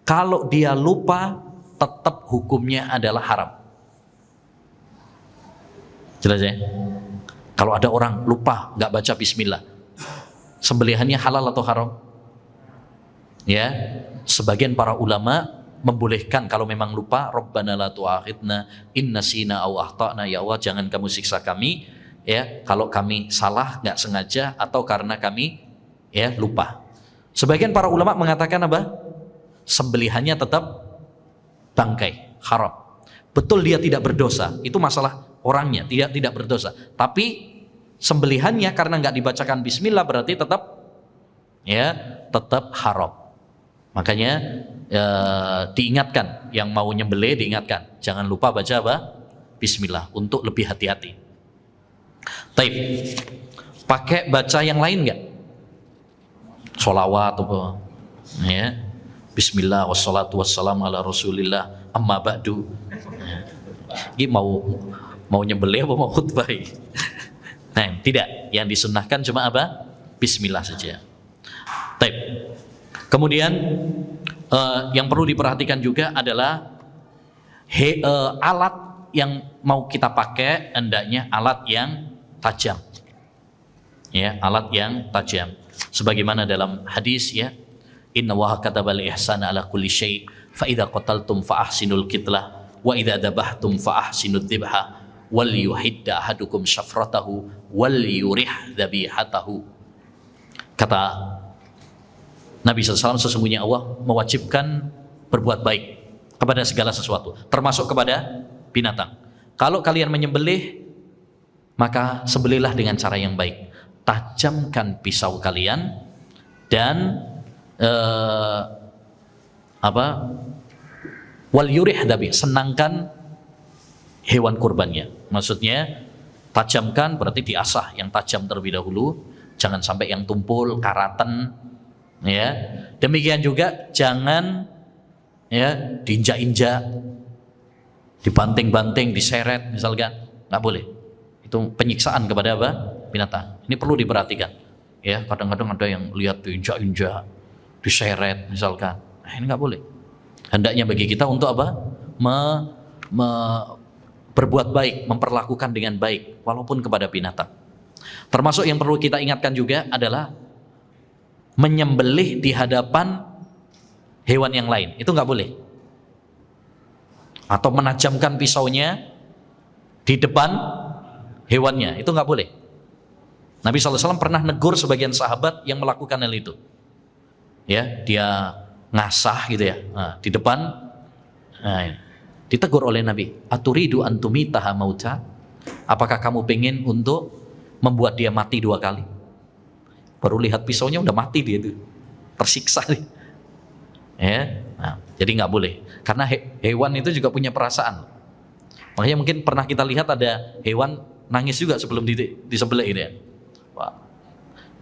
kalau dia lupa tetap hukumnya adalah haram. Jelas ya? Kalau ada orang lupa nggak baca Bismillah, sembelihannya halal atau haram? Ya, sebagian para ulama membolehkan kalau memang lupa. Rabbana la tu'akhidna in nasina aw akhtana, ya Allah jangan kamu siksa kami ya kalau kami salah nggak sengaja atau karena kami ya lupa. Sebagian para ulama mengatakan apa? Sembelihannya tetap bangkai, haram. Betul dia tidak berdosa, itu masalah orangnya, tidak berdosa. Tapi sembelihannya karena nggak dibacakan bismillah berarti tetap haram. Makanya diingatkan, yang mau nyembelih diingatkan, jangan lupa baca apa? Bismillah untuk lebih hati-hati. Taib. Pakai baca yang lain nggak? Sholawat atau ya. Bismillah wassalatu wassalamu ala rasulillah amma ba'du. Ini mau nyembelih apa mau khutbah? Nah, tidak. Yang disunnahkan cuma apa? Bismillah saja. Taib. Kemudian yang perlu diperhatikan juga adalah alat yang mau kita pakai hendaknya alat yang tajam. Ya, alat yang tajam. Sebagaimana dalam hadis ya, Inna Allaha katabal ihsana ala kulli syai' fa idza qataltum fa ahsinul qitlah wa idza dabahtum fa ahsinud dzibha wal yuhidda ahadukum syafratahu wal yurih dzabihatahu. Kata Nabi SAW, sesungguhnya Allah mewajibkan berbuat baik kepada segala sesuatu, termasuk kepada binatang. Kalau kalian menyembelih, maka sembelihlah dengan cara yang baik. Tajamkan pisau kalian dan wal yurih dzabih, senangkan hewan kurbannya. Maksudnya tajamkan berarti diasah yang tajam terlebih dahulu, jangan sampai yang tumpul, karatan ya. Demikian juga jangan ya diinjak-injak, dibanting-banting, diseret misalkan, nggak boleh. Itu penyiksaan kepada apa? Binatang. Ini perlu diperhatikan. Ya, kadang-kadang ada yang lihat diinjak-injak, diseret misalkan. Nah, ini nggak boleh. Hendaknya bagi kita untuk apa? Berbuat baik, memperlakukan dengan baik walaupun kepada binatang. Termasuk yang perlu kita ingatkan juga adalah menyembelih di hadapan hewan yang lain. Itu nggak boleh. Atau menajamkan pisaunya di depan hewannya. Itu nggak boleh. Nabi SAW pernah negur sebagian sahabat yang melakukan hal itu. Ya, dia ngasah gitu ya, di depan. Nah, ditegur oleh Nabi, aturidu antumitaha mauta? Apakah kamu pengen untuk membuat dia mati 2 kali? Baru lihat pisaunya udah mati dia itu, tersiksa. Ya, nah, jadi nggak boleh. Karena hewan itu juga punya perasaan. Makanya mungkin pernah kita lihat ada hewan nangis juga sebelum disembelih gitu ya. Wah,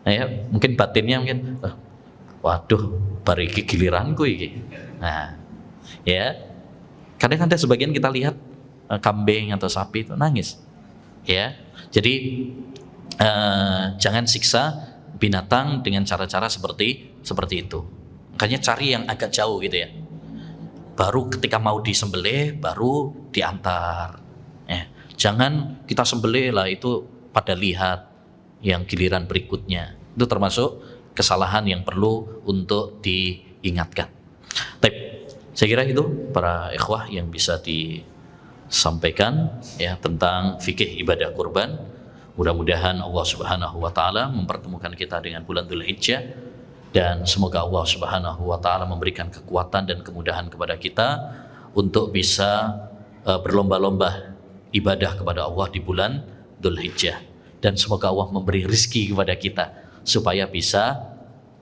nah ya, mungkin batinnya mungkin, waduh, bariki giliranku ini. Nah, ya, kadang ada sebagian kita lihat kambing atau sapi itu nangis, ya. Jadi jangan siksa binatang dengan cara-cara seperti itu. Makanya cari yang agak jauh gitu ya. Baru ketika mau disembelih baru diantar. Jangan kita sembelih lah itu pada lihat yang giliran berikutnya. Itu termasuk kesalahan yang perlu untuk diingatkan. Baik, saya kira itu para ikhwah yang bisa disampaikan ya tentang fikih ibadah kurban. Mudah-mudahan Allah Subhanahu wa taala mempertemukan kita dengan bulan Dzulhijjah, dan semoga Allah Subhanahu wa taala memberikan kekuatan dan kemudahan kepada kita untuk bisa berlomba-lomba ibadah kepada Allah di bulan Dzulhijjah. Dan semoga Allah memberi rezeki kepada kita supaya bisa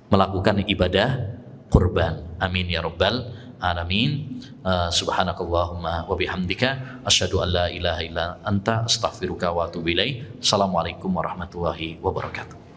melakukan ibadah kurban. Amin ya rabbal alamin. Subhanakallahumma wa bihamdika asyhadu an la ilaha illa anta astaghfiruka wa atubu ilaik. Assalamualaikum warahmatullahi wabarakatuh.